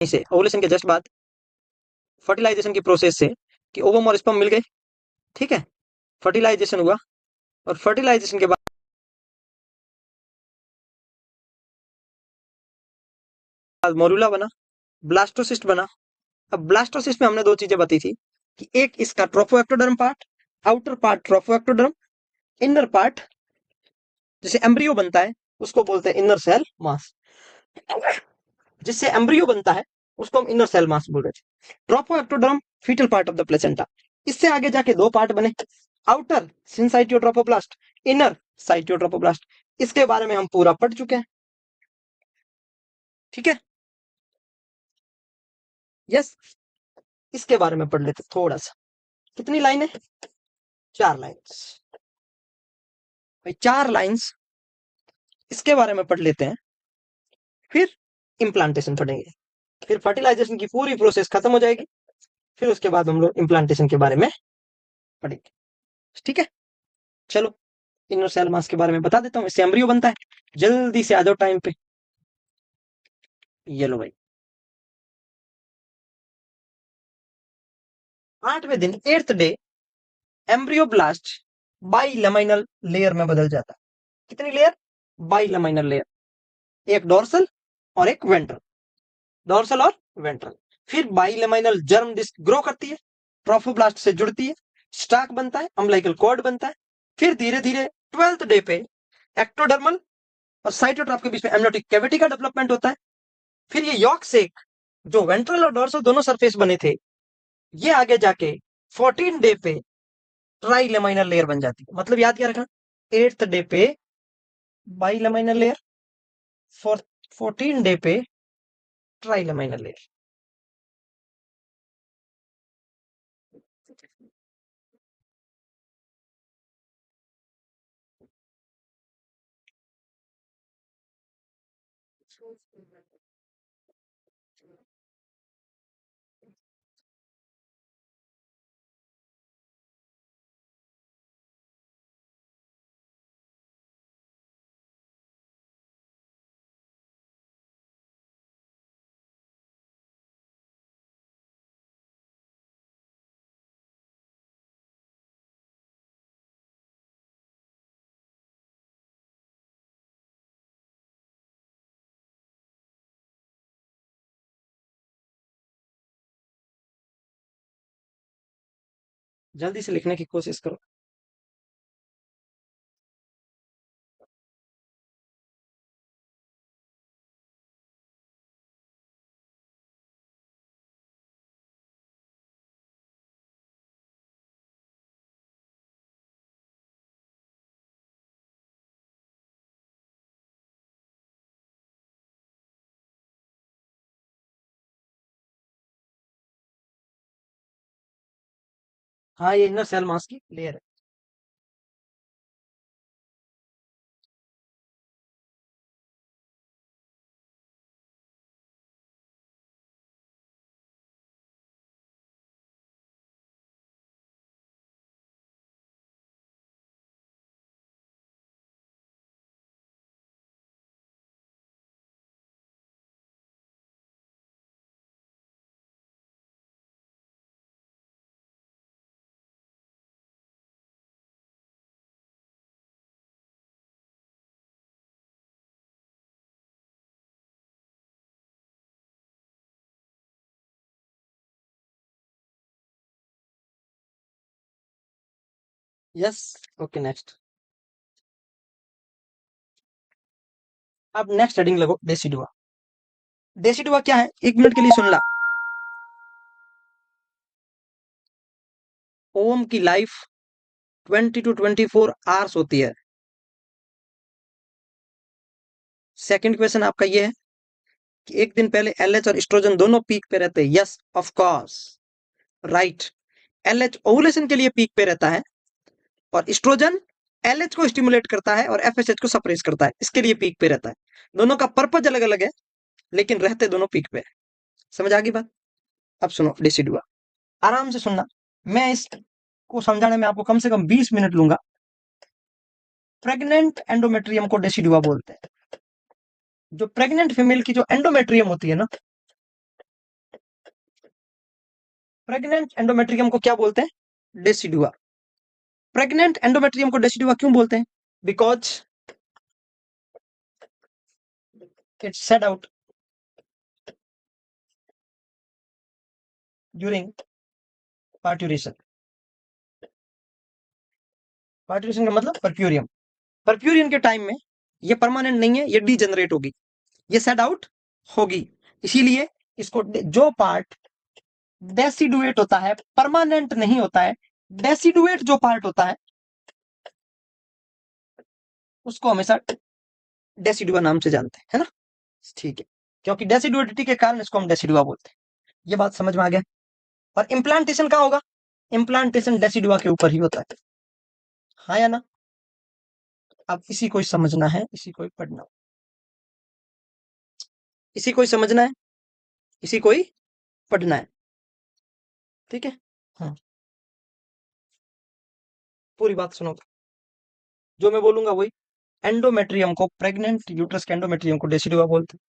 से ओवुलेशन के जस्ट बाद फर्टिलाइजेशन की प्रोसेस से कि ओवम और स्पर्म मिल गए, ठीक है, फर्टिलाइजेशन हुआ और फर्टिलाइजेशन के बाद मोरुला बना, ब्लास्टोसिस्ट बना। अब ब्लास्टोसिस्ट में हमने दो चीजें बताई थी कि एक इसका trophectoderm part, outer part trophectoderm, inner part जिसे एम्ब्रियो बनता है उसको बोलते हैं इनर सेल मास। जिससे एम्ब्रियो बनता है उसको हम इनर सेल मास बोल रहे थे। Trophoectoderm fetal part of the placenta. इससे आगे जाके दो पार्ट बने, आउटर सिनसाइटियोट्रोफोब्लास्ट, इनर साइटियोट्रोफोब्लास्ट। इसके बारे में हम पूरा पढ़ चुके हैं, ठीक है। यस, इसके बारे में पढ़ लेते थोड़ा सा। कितनी लाइन है? 4 लाइन्स। भाई 4 लाइन्स इसके बारे में पढ़ लेते हैं, फिर इम्प्लांटेशन पढ़ेंगे, फिर फर्टिलाइजेशन की पूरी प्रोसेस खत्म हो जाएगी, फिर उसके बाद हम लोग इम्प्लांटेशन के बारे में पढ़ेंगे, ठीक है। चलो, इनर सेल मास के बारे में बता देता हूँ, इससे एम्ब्रियो बनता है। जल्दी से आ जाओ टाइम पे। ये लो भाई, 8वें दिन 8th डे एम्ब्रियोब्लास्ट बाइलैमिनल लेयर में बदल जाता है। कितनी लेयर? बाइलैमिनल लेयर, एक डोर्सल और एक वेंट्रल, डोर्सल और वेंट्रल। फिर बाइलैमिनल जर्म डिस्क ग्रो करती है, ट्रोफोब्लास्ट से जुड़ती है, स्टाक बनता है, अम्बिलिकल कॉर्ड बनता है। फिर धीरे धीरे 12th डे पे एक्टोडर्मल और साइटोट्रॉफ के बीच में एमनियोटिक कैविटी का डेवलपमेंट होता है। फिर ये यॉर्क सेक जो वेंट्रल और डोर्सल दोनों सरफेस बने थे, ये आगे जाके 14 डे पे ट्राइलेमाइनल लेयर बन जाती है। मतलब याद क्या रखना, 8th डे पे बाइलेमाइनल लेयर, 14 डे पे ट्राइलेमाइनल लेयर। जल्दी से लिखने की कोशिश करो। हाँ, ये इनर सेल मास की लेयर है। Yes, okay next. अब नेक्स्ट हेडिंग लगो डेसिडुआ। डेसिडुआ क्या है, 1 मिनट के लिए सुन ला। ओम की लाइफ 20 to 24 आवर्स होती है। सेकंड क्वेश्चन आपका ये है कि एक दिन पहले एलएच और एस्ट्रोजन दोनों पीक पे रहते हैं। Yes, of course, right. LH ovulation के लिए पीक पे रहता है और एस्ट्रोजन एलएच को स्टिमुलेट करता है और एफएसएच को सप्रेस करता है, इसके लिए पीक पे रहता है। दोनों का पर्पज अलग अलग है लेकिन रहते दोनों पीक पे। समझ आ गई बात? अब सुनो डिसिडुआ, आराम से सुनना। मैं इसको समझाने में आपको कम से कम 20 मिनट लूंगा। प्रेग्नेंट एंडोमेट्रियम को डेसिडुआ बोलते हैं। जो प्रेग्नेंट फीमेल की जो एंडोमेट्रियम होती है ना, प्रेग्नेंट एंडोमेट्रियम को क्या बोलते हैं? डेसिडुआ। प्रेग्नेंट एंडोमेट्रियम को डेसिडुआ क्यों बोलते हैं? Because it's said out during parturition. Parturition का मतलब परप्यूरियम। परप्यूरियन के टाइम में ये परमानेंट नहीं है, ये डीजेनरेट होगी, ये सेड आउट होगी। इसीलिए इसको जो पार्ट डेसिडुएट होता है, परमानेंट नहीं होता है, डेसिडुएट जो पार्ट होता है उसको हमेशा डेसिडुआ नाम से जानते हैं, है ना? ठीक है, क्योंकि डेसिडुएटिटी के कारण इसको हम डेसिडुआ बोलते हैं। ये बात समझ में आ गया। और इम्प्लांटेशन कहाँ होगा? इम्प्लांटेशन डेसिडुआ के ऊपर ही होता है, हाँ या ना? अब इसी को ही समझना है, इसी को ही पढ़ना, इसी को ही समझना है, इसी को ही पढ़ना है। ठीक है, हाँ, पूरी बात सुनो, जो मैं बोलूंगा वही। एंडोमेट्रियम को, प्रेग्नेंट यूट्रस के एंडोमेट्रियम को डेसिडुआ बोलते हैं।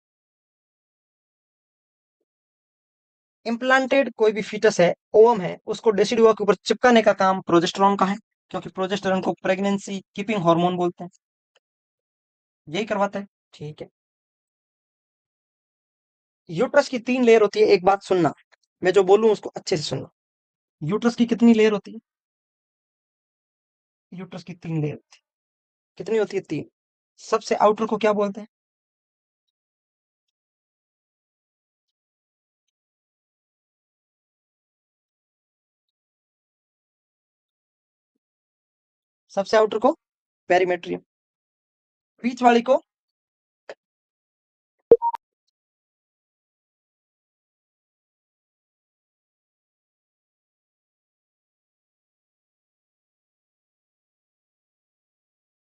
इम्प्लांटेड कोई भी फीटस है, ओवम है, उसको डेसिडुआ के ऊपर चिपकाने का काम प्रोजेस्टेरॉन का है, क्योंकि प्रोजेस्टेरॉन को प्रेगनेंसी कीपिंग हार्मोन बोलते हैं, यही करवाता है। ठीक है, यूट्रस की 3 लेयर होती है। एक बात सुनना, मैं जो बोलूं उसको अच्छे से सुनना। यूट्रस की कितनी लेयर होती है? यूट्रस की 3 लेयर होती है। कितनी होती है? 3। सबसे आउटर को क्या बोलते हैं? सबसे आउटर को पेरीमेट्रियम। बीच वाली को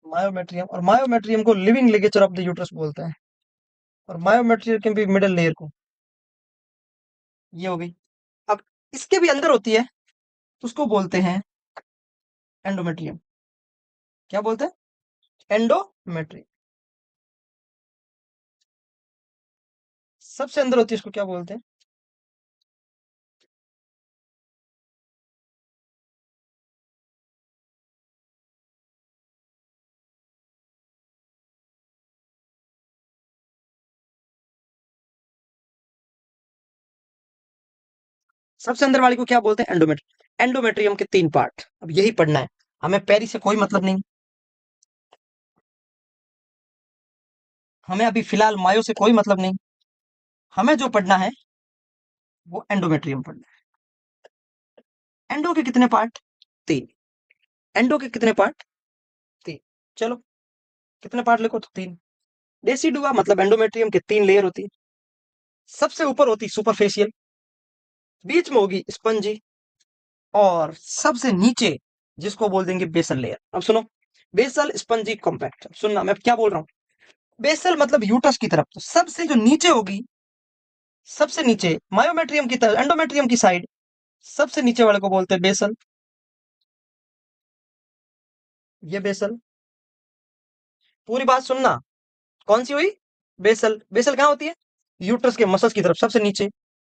मायोमेट्रियम, और मायोमेट्रियम को living ligature of the uterus बोलते हैं। और मायोमेट्रियम के भी मिडिल लेयर को, ये हो गई। अब इसके भी अंदर होती है, उसको बोलते हैं एंडोमेट्रियम। क्या बोलते हैं? एंडोमेट्रियम। सबसे अंदर होती है, इसको क्या बोलते हैं? सबसे अंदर वाली को क्या बोलते हैं? एंडोमेट्रियम। एंडोमेट्रियम के 3 पार्ट, अब यही पढ़ना है हमें, पेरी से कोई मतलब नहीं, हमें अभी फिलहाल मायो से कोई मतलब नहीं, हमें जो पढ़ना है वो एंडोमेट्रियम पढ़ना है। एंडो के कितने पार्ट? 3। एंडो के कितने पार्ट? 3। चलो, कितने पार्ट लिखो? तो 3। डेसिडुआ मतलब एंडोमेट्रियम के 3 लेयर होती है। सबसे ऊपर होती सुपरफेशियल, बीच में होगी स्पंजी, और सबसे नीचे जिसको बोल देंगे बेसल लेयर। अब सुनो, बेसल, स्पंजी, कॉम्पैक्ट। सुनना मैं क्या बोल रहा हूँ। बेसल मतलब यूट्रस की तरफ, तो सबसे जो नीचे होगी, सबसे नीचे मायोमेट्रियम की तरफ, एंडोमेट्रियम की साइड, सबसे नीचे वाले को बोलते हैं बेसल। ये बेसल। पूरी बात सुनना, कौन सी हुई? बेसल। बेसल कहाँ होती है? यूट्रस के मसल्स की तरफ सबसे नीचे।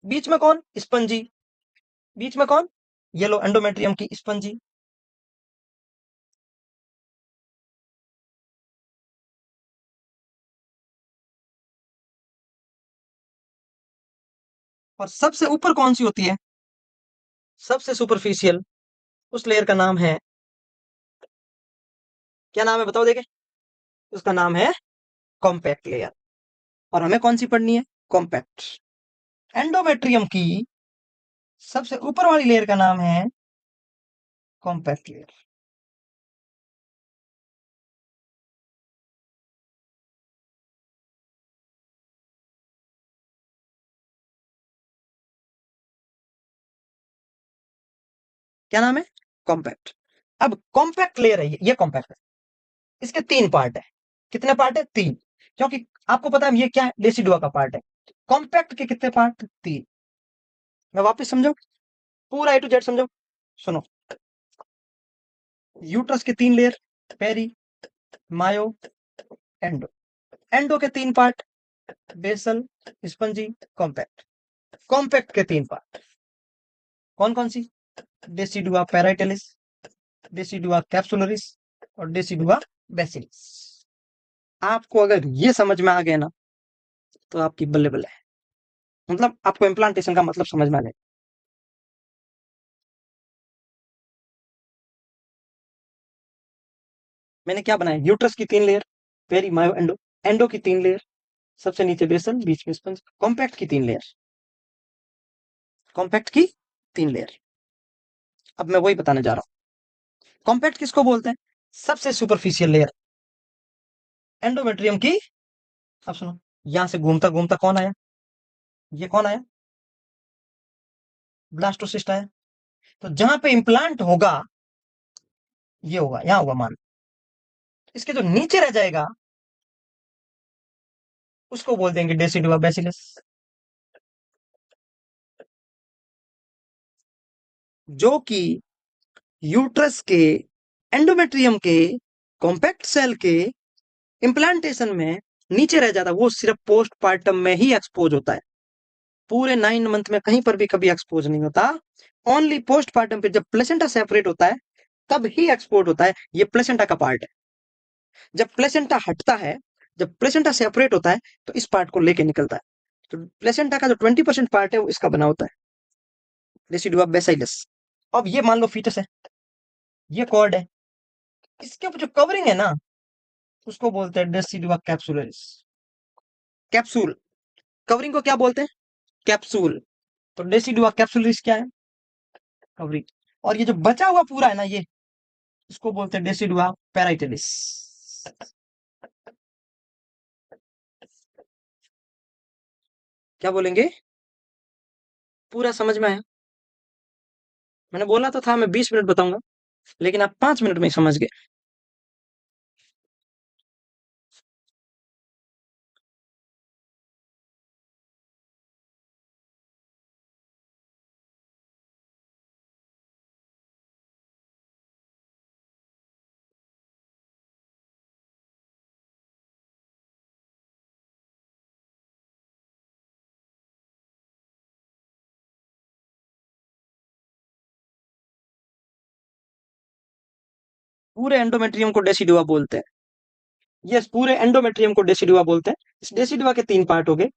बीच में कौन? स्पंजी। बीच में कौन? ये लो, एंडोमेट्रियम की स्पंजी। और सबसे ऊपर कौन सी होती है? सबसे सुपरफिशियल, उस लेयर का नाम है, क्या नाम है बताओ देखे? उसका नाम है कॉम्पैक्ट लेयर। और हमें कौन सी पढ़नी है? कॉम्पैक्ट। एंडोमेट्रियम की सबसे ऊपर वाली लेयर का नाम है कॉम्पैक्ट लेयर। क्या नाम है? कॉम्पैक्ट। अब कॉम्पैक्ट लेयर है, ये कॉम्पैक्ट है, इसके 3 पार्ट है। कितने पार्ट है? 3। क्योंकि आपको पता है ये क्या है? डेसिडुआ का पार्ट है। कॉम्पैक्ट के कितने पार्ट? 3। मैं वापस समझो, पूरा A to Z समझो। सुनो, यूट्रस के 3 layer, peri, myo, endo. Endo के 3 part, basal, spongy, compact. Compact के 3 पार्ट, कौन कौन सी? डेसिडुआ पैराइटलिस, डेसिडुआ कैप्सुलरिस और डेसिडुआ बेसिलिस। आपको अगर ये समझ में आ गया ना तो आपकी बल्ले बल्ले है, मतलब आपको इम्प्लांटेशन का मतलब समझ में आ जाए। मैंने क्या बनाया? यूट्रस की 3 layer, peri myo endo, endo की 3 लेयर, सबसे नीचे बेसल, बीच में स्पंज, कॉम्पैक्ट की 3 लेयर, कॉम्पैक्ट की 3 लेयर। अब मैं वही बताने जा रहा हूं। कॉम्पैक्ट किसको बोलते हैं? सबसे सुपरफिशियल लेयर एंडोमेट्रियम की। अब सुनो, यहां से घूमता घूमता कौन आया? ये कौन आया? ब्लास्टोसिस्ट आया। तो जहां पे इम्प्लांट होगा ये होगा, यहां होगा मान। इसके जो नीचे रह जाएगा उसको बोल देंगे डेसिडुआ बेसिलस। जो कि यूट्रस के, एंडोमेट्रियम के, कॉम्पैक्ट सेल के इम्प्लांटेशन में नीचे रह जाता, वो सिर्फ पोस्टपार्टम में ही एक्सपोज होता है। पूरे 9 मंथ में कहीं पर भी कभी एक्सपोज नहीं होता। ओनली पोस्टपार्टम पे जब प्लेसेंटा सेपरेट होता है तब ही एक्सपोर्ट होता है। ये प्लेसेंटा का पार्ट है। जब प्लेसेंटा हटता है, जब प्लेसेंटा सेपरेट होता है तो इस पार्ट को लेके निकलता है। तो प्लेसेंटा का जो 20% पार्ट है वो इसका बना होता है, रेसिडुआ बेसाइलस। अब ये मान लो फीटस है, ये कॉर्ड है, इसके ऊपर जो कवरिंग है ना उसको बोलते हैं डेसिडुआ कैप्सुलरिस। कैप्सूल, कवरिंग को क्या बोलते हैं? कैप्सूल। तो डेसिडुआ कैप्सुलरिस क्या है? कवरिंग। और ये जो बचा हुआ पूरा है ना, ये इसको बोलते हैं डेसिडुआ पैराइटलिस। क्या बोलेंगे? पूरा समझ में आया? मैंने बोला तो था मैं 20 मिनट बताऊंगा, लेकिन आप 5 मिनट में ही समझ गए। पूरे एंडोमेट्रियम को डेसिडुआ बोलते हैं। यस, पूरे एंडोमेट्रियम को डेसिडुआ बोलते हैं। इस डेसिडुआ के 3 पार्ट हो गए,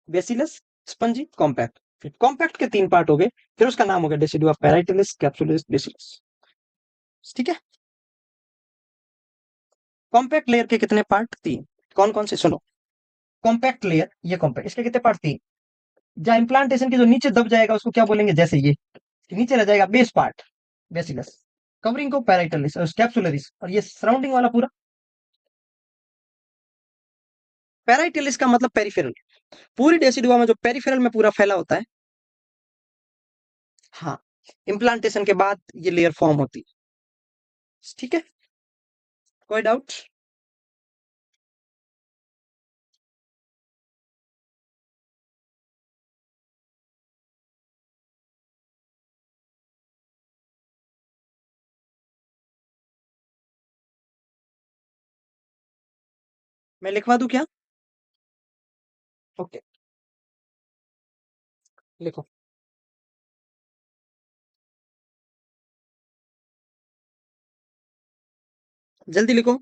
बेसिलस, स्पंजी, कॉम्पैक्ट। फिर कॉम्पैक्ट के 3 पार्ट हो गए, फिर उसका नाम हो गया डेसिडुआ पैराइटलिस, कैप्सुलरिस, बेसिलस। ठीक है। कॉम्पैक्ट लेयर के कितने पार्ट? 3। कौन कौन से? सुनो, कॉम्पैक्ट लेयर, ये कॉम्पैक्ट, इसके कितने पार्ट? 3। जहां इम्प्लांटेशन के जो नीचे दब जाएगा उसको क्या बोलेंगे? जैसे ये नीचे रह जाएगा बेस पार्ट, बेसिलस। कवरिंग को पैराइटलिस और कैप्सुलरिस, और ये सराउंडिंग वाला पूरा पैराइटलिस का मतलब पेरिफेरल। पूरी डेसिडुआ में जो पेरिफेरल में पूरा फैला होता है। हाँ, इम्प्लांटेशन के बाद ये लेयर फॉर्म होती है। ठीक है, कोई डाउट? मैं लिखवा दूं क्या? ओके, लिखो। जल्दी लिखो।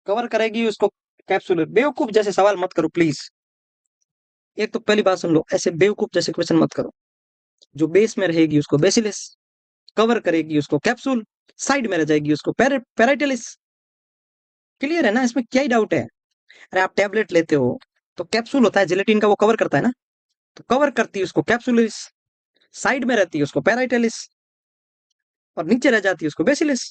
कवर करेगी उसको कैप्सूल। बेवकूफ जैसे सवाल मत करो प्लीज। एक तो पहली बात सुन लो, ऐसे बेवकूफ जैसे क्वेश्चन मत करो। जो बेस में रहेगी उसको बेसिलिस, कवर करेगी उसको कैप्सूल, साइड में रह जाएगी उसको पैराइटलिस। क्लियर है ना? इसमें क्या ही डाउट है? अरे आप टैबलेट लेते हो तो कैप्सूल होता है जिलेटिन का, वो कवर करता है ना, तो कवर करती है उसको कैप्सुलिस, साइड में रहती है उसको पैराइटेलिस, और नीचे रह जाती है उसको बेसिलिस।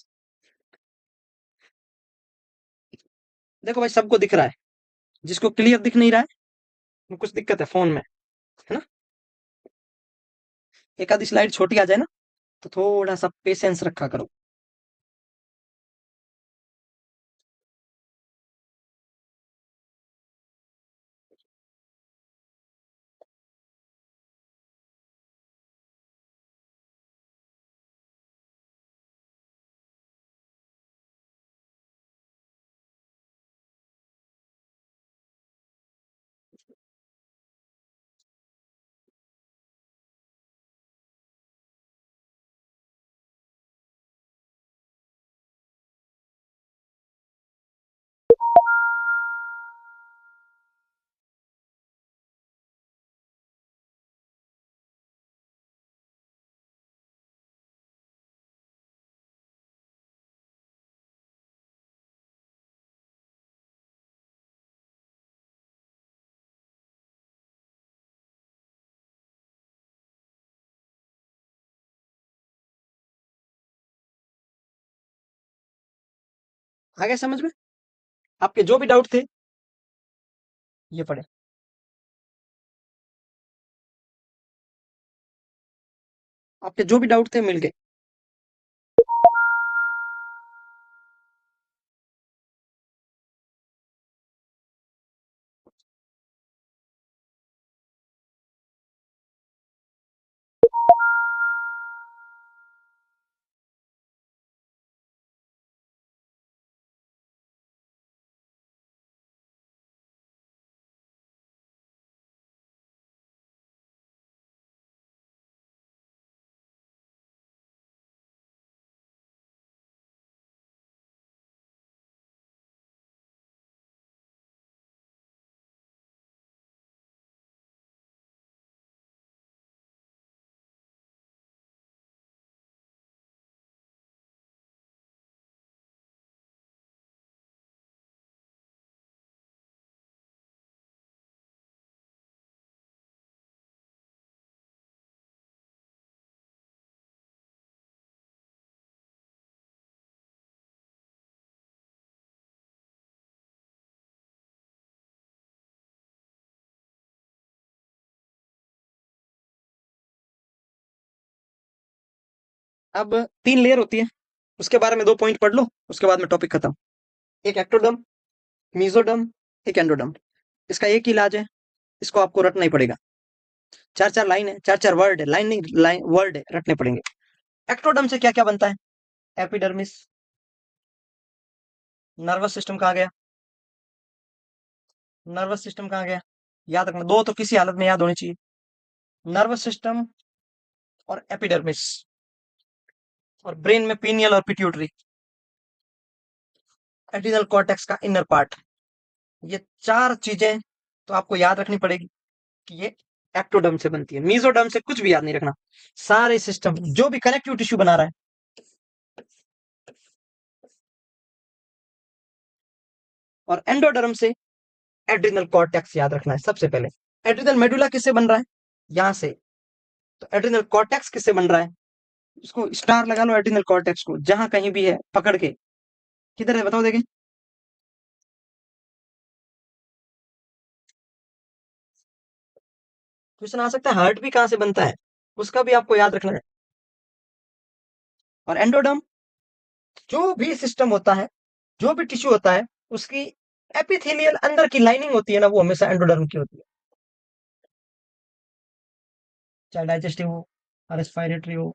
देखो भाई सबको दिख रहा है, जिसको क्लियर दिख नहीं रहा है वो कुछ दिक्कत है फोन में, है ना। एक आधी स्लाइड छोटी आ जाए ना तो थोड़ा सा पेशेंस रखा करो। आगे समझ में, आपके जो भी डाउट थे ये पढ़े। आपके जो भी डाउट थे मिल गए। अब 3 लेयर होती है, उसके बारे में 2 पॉइंट पढ़ लो, उसके बाद में टॉपिक खत्म। एक एक्टोडर्म, मीजोडर्म, एक एंडोडर्म। इसका एक ही इलाज है, इसको आपको रटना ही पड़ेगा। 4 4 लाइन है, 4 4 वर्ड है, लाइन नहीं, लाइन वर्ड है, रटने पड़ेंगे। एक्टोडर्म से क्या क्या बनता है? एपिडर्मिस। नर्वस सिस्टम कहाँ गया? नर्वस सिस्टम कहाँ गया? याद रखना, दो तो किसी हालत में याद होनी चाहिए, नर्वस सिस्टम और एपिडर्मिस। और ब्रेन में पीनियल और पिट्यूटरी, एड्रिनल कॉर्टेक्स का इनर पार्ट। ये 4 चीजें तो आपको याद रखनी पड़ेगी कि ये एक्टोडर्म से बनती है। मीजोडर्म से कुछ भी याद नहीं रखना, सारे सिस्टम जो भी कनेक्टिव टिश्यू बना रहा है। और एंडोडर्म से एड्रिनल कॉर्टेक्स याद रखना है सबसे पहले। एड्रिनल मेडुला किससे बन रहा है? यहां से। तो एड्रिनल कॉर्टेक्स किससे बन रहा है? इसको स्टार लगा लो, एड्रिनल कॉर्टेक्स को जहां कहीं भी है पकड़ के। किधर है बताओ देखें। क्वेश्चन आ सकता है हार्ट भी कहां से बनता है, उसका भी आपको याद रखना है। और एंडोडर्म, जो भी सिस्टम होता है, जो भी टिश्यू होता है, उसकी एपिथेलियल अंदर की लाइनिंग होती है ना, वो हमेशा एंडोडर्म की होती है। चाहे डाइजेस्टिव हो, रेस्पिरेटरी हो,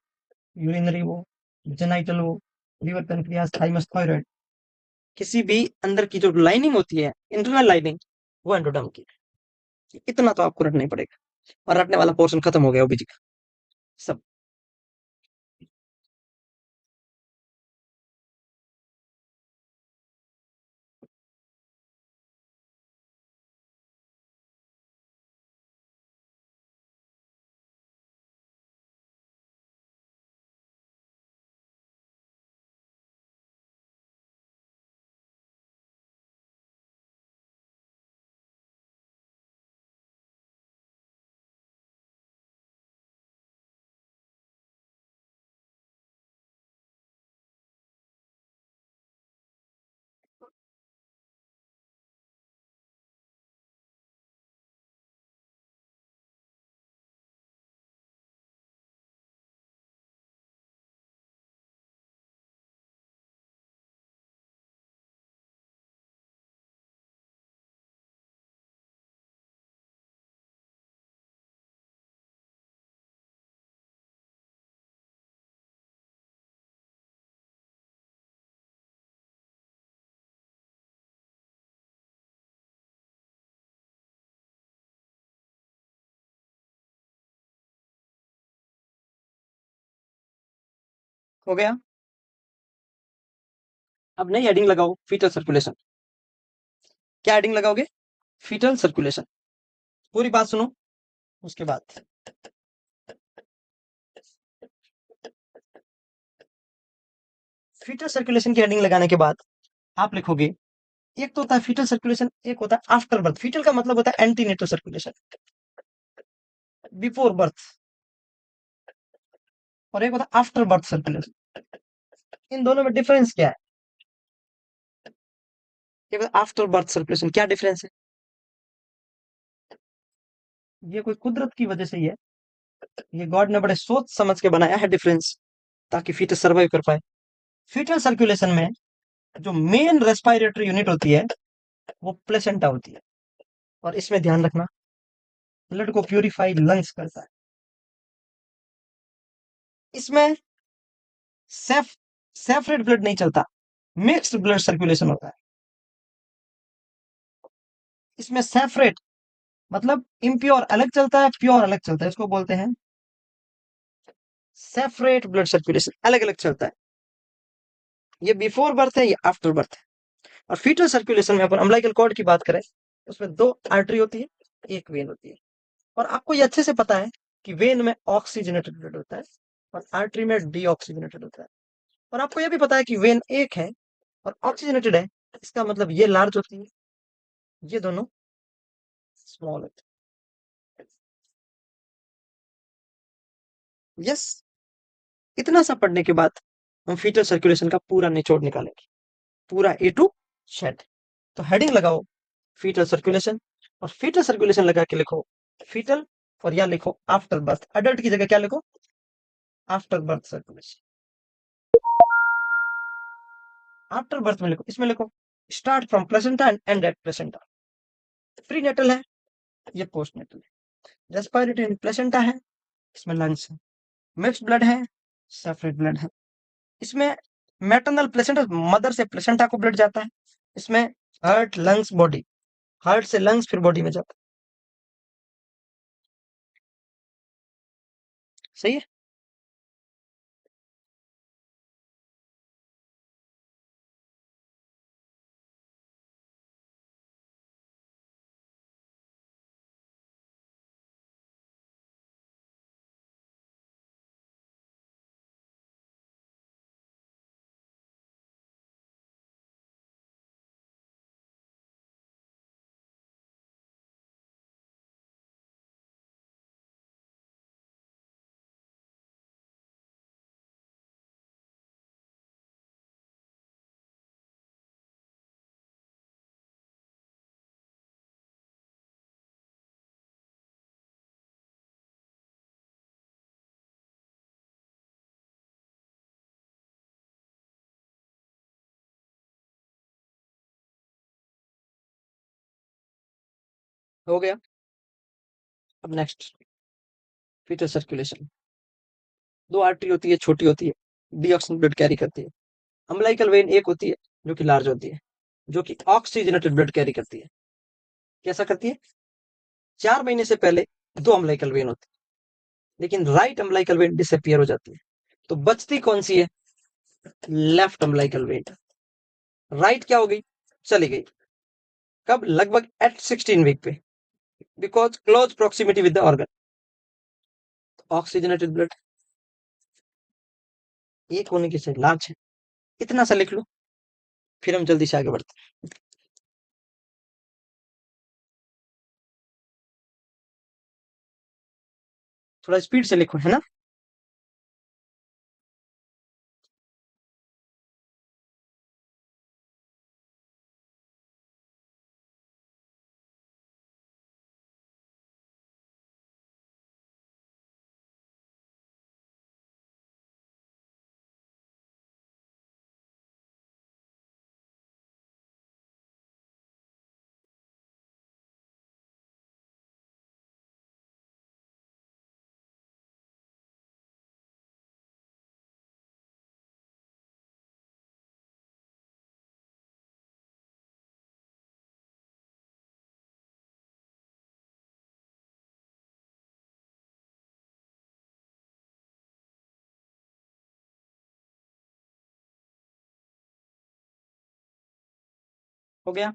यूरिनरी हो, जेनाइटल हो, लिवर पेनक्रियास थाइमस थायराइड, किसी भी अंदर की जो लाइनिंग होती है, इंटरनल लाइनिंग, वो एंडोडर्म की है। इतना तो आपको रटना ही पड़ेगा। और रटने वाला पोर्शन खत्म हो गया ओबीजी का। सब हो गया। अब नई हेडिंग लगाओ, फीटल सर्कुलेशन। क्या हेडिंग लगाओगे? Fetal circulation. पूरी बात सुनो उसके बाद। फीटल सर्कुलेशन की हेडिंग लगाने के बाद आप लिखोगे, एक तो होता है फीटल सर्कुलेशन, एक होता है आफ्टर बर्थ। फीटल का मतलब होता है एंटीनेटल सर्कुलेशन, बिफोर बर्थ, और एक होता है आफ्टर बर्थ सर्कुलेशन। इन दोनों में डिफरेंस क्या है? एक होता है आफ्टर बर्थ सर्कुलेशन, क्या डिफरेंस है? ये कोई कुदरत की वजह से ही है, ये गॉड ने बड़े सोच समझ के बनाया है डिफरेंस, ताकि फीटस सर्वाइव कर पाए। फीटल सर्कुलेशन में जो मेन रेस्पिरेटरी यूनिट होती है वो प्लेसेंटा होती है, और इसमें ध्यान रखना, ब्लड को प्यूरिफाई लंग्स करता है। इसमें सेफ सेफरेट ब्लड नहीं चलता, मिक्स्ड ब्लड सर्कुलेशन होता है। इसमें सेफरेट मतलब इम्प्योर अलग चलता है, प्योर अलग चलता है, इसको बोलते हैं सेफरेट ब्लड सर्कुलेशन, अलग अलग चलता है। ये बिफोर बर्थ है, ये आफ्टर बर्थ है। और फीटल सर्कुलेशन में अपन अम्बिलिकल कॉर्ड की बात करें, उसमें दो आर्टरी होती है, एक वेन होती है। और आपको ये अच्छे से पता है कि वेन में ऑक्सीजनेटेड ब्लड होता है और आर्टरी में डीऑक्सीजनेटेड होता है। और आपको यह भी पता है कि वेन एक है और ऑक्सीजनेटेड है, इसका मतलब ये लार्ज होती है, ये दोनों स्मॉल होते हैं। यस, इतना सा पढ़ने के बाद हम फीटल सर्कुलेशन का पूरा निचोड़ निकालेंगे, पूरा ए टू जेड। तो हेडिंग लगाओ फीटल सर्कुलेशन, और फीटल सर्कुलेशन लगा के लिखो फीटल, और या लिखो आफ्टर बर्थ। अडल्ट की जगह क्या लिखो? After birth circulation. After birth में लिखो, इसमें लिखो start from placenta end end at placenta. Prenatal है, ये पोस्ट नेटल है। रेस्पिरेटरी इन प्लेसेंटा है, इसमें लंग्स है। मिक्स्ड ब्लड है, सेपरेट ब्लड है। इसमें मैटरनल प्लेसेंटा, मदर से प्लेसेंटा को ब्लड जाता है। इसमें हार्ट लंग्स बॉडी, हार्ट से लंग्स फिर बॉडी में जाता है। सही है। हो गया। अब नेक्स्ट, फीटल सर्कुलेशन। दो आर्टरी होती है, छोटी होती है, डीऑक्सीजन ब्लड कैरी करती है। अम्बिलिकल वेन एक होती है जो कि लार्ज होती है, जो कि ऑक्सीजनेटेड ब्लड कैरी करती है। कैसा करती है? 4 महीने से पहले दो अम्बिलिकल वेन होती है, लेकिन राइट अम्बिलिकल वेन डिसअपियर हो जाती है। तो बचती कौन सी है? Left umbilical when. राइट क्या हो गई? चली गई। कब? लगभग एट 16 वीक पे, because close proximity with the organ. Oxygenated blood एक होने की से लार्ज है। इतना सा लिख लो, फिर हम जल्दी से आगे बढ़ते हैं। थोड़ा स्पीड से लिखो, है ना? हो गया।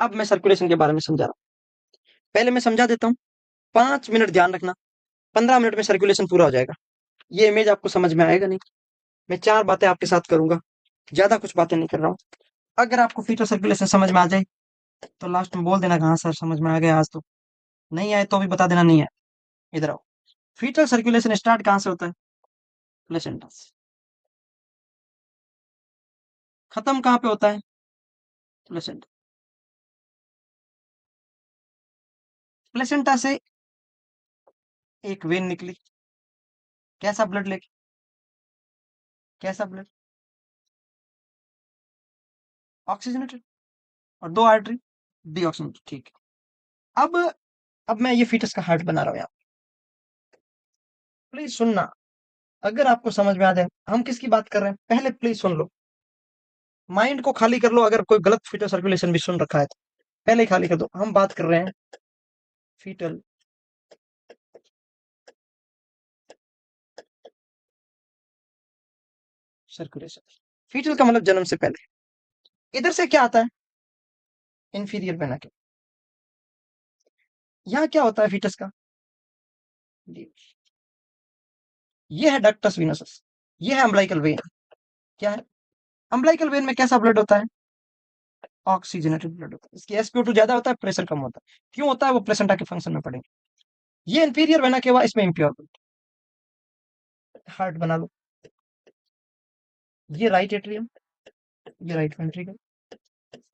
अब मैं सर्कुलेशन के बारे में समझा रहा हूँ। पहले मैं समझा देता हूँ, 5 मिनट ध्यान रखना, 15 मिनट में सर्कुलेशन पूरा हो जाएगा। ये इमेज आपको समझ में आएगा नहीं। मैं 4 बातें आपके साथ करूंगा, ज्यादा कुछ बातें नहीं कर रहा हूँ। अगर आपको फीटल सर्कुलेशन समझ में आ जाए तो लास्ट में बोल देना कहाँ सर समझ में आ गया आज तो, नहीं आए तो भी बता देना नहीं है। इधर आओ। फीटल सर्कुलेशन स्टार्ट कहाँ से होता है? प्लेसेंटा से। खत्म कहाँ पे होता है? प्लेसेंटा। प्लेसेंटा से एक वेन निकली, कैसा ब्लड लेके, कैसा ब्लड, ऑक्सीजनेटेड, और 2 आर्टरी डीऑक्सीजनेटेड, ठीक है। अब मैं ये फीटस का हार्ट बना रहा हूँ यहाँ। प्लीज सुनना, अगर आपको समझ में आ जाए हम किसकी बात कर रहे हैं पहले प्लीज सुन लो। माइंड को खाली कर लो, अगर कोई गलत फीटल सर्कुलेशन भी सुन रखा है तो पहले ही खाली कर दो। हम बात कर रहे हैं फीटल सर्कुलेशन। फीटल का मतलब जन्म से पहले। इधर से क्या आता है? इंफीरियर वेना के। यहाँ क्या होता है फीटस का? ये है डक्टस विनोसस, ये है अम्बलाइकल वेन। क्या है? अम्बलाइकल वेन में कैसा ब्लड होता है? ऑक्सीजनेटेड ब्लड होता है। इसकी एसपीओ2 ज्यादा होता है, प्रेशर कम होता है। क्यों होता है वो प्लेसेंटा के फंक्शन में पड़ेंगे। ये इंफीरियर वेना के बाद इसमें इम्प्योर ब्लड। हार्ट बना लो। ये राइट एट्रियम, ये राइट वेंट्रिकल,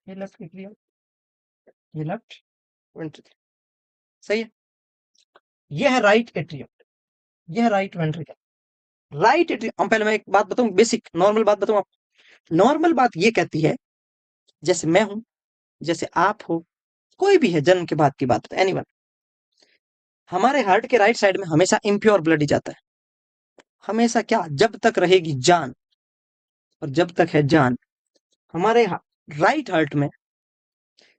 ये लेफ्ट एट्रियम, ये लेफ्ट वेंट्रिकल। सही है। ये है राइट एट्रियम, ये है राइट वेंट्रिकल। राइट एट्रियम, पहले मैं एक बात बताऊं, बेसिक नॉर्मल बात बताऊं आपको। नॉर्मल बात ये कहती है, जैसे मैं हूं, जैसे आप हो, कोई भी है, जन्म के बाद की बात, एनीवन, हमारे हार्ट के राइट साइड में हमेशा इम्प्योर ब्लड ही जाता है। हमेशा क्या? जब तक रहेगी जान, और जब तक है जान हमारे राइट हार्ट में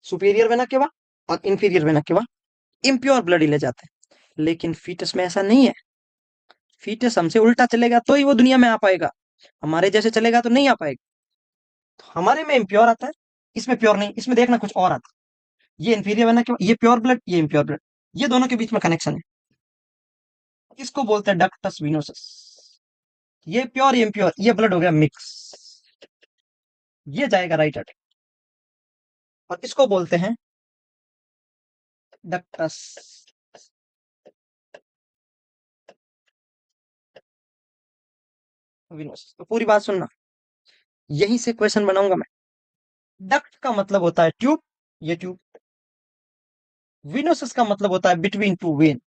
सुपीरियर वेना केवा और inferior vena cava impure blood ही ले जाते हैं। लेकिन फीटस में ऐसा नहीं है। फीटस हमसे उल्टा चलेगा तो ही वो दुनिया में आ पाएगा, हमारे जैसे चलेगा तो नहीं आ पाएगा। तो हमारे में इम्प्योर आता है, इसमें प्योर नहीं, इसमें देखना कुछ और आता है। ये इंफीरियर वेना केवा, ये प्योर ब्लड, ये इम्प्योर ब्लड, ये दोनों के बीच में कनेक्शन है। इसको बोलते हैं डक्टस विनोसस। ये प्योर, ये इम्प्योर, ये ब्लड हो गया मिक्स, ये जाएगा राइट हार्ट, और इसको बोलते हैं डक्टस विनोसस। तो पूरी बात सुनना, यहीं से क्वेश्चन बनाऊंगा मैं। डक्ट का मतलब होता है ट्यूब, ये ट्यूब। विनोसस का मतलब होता है between two vein.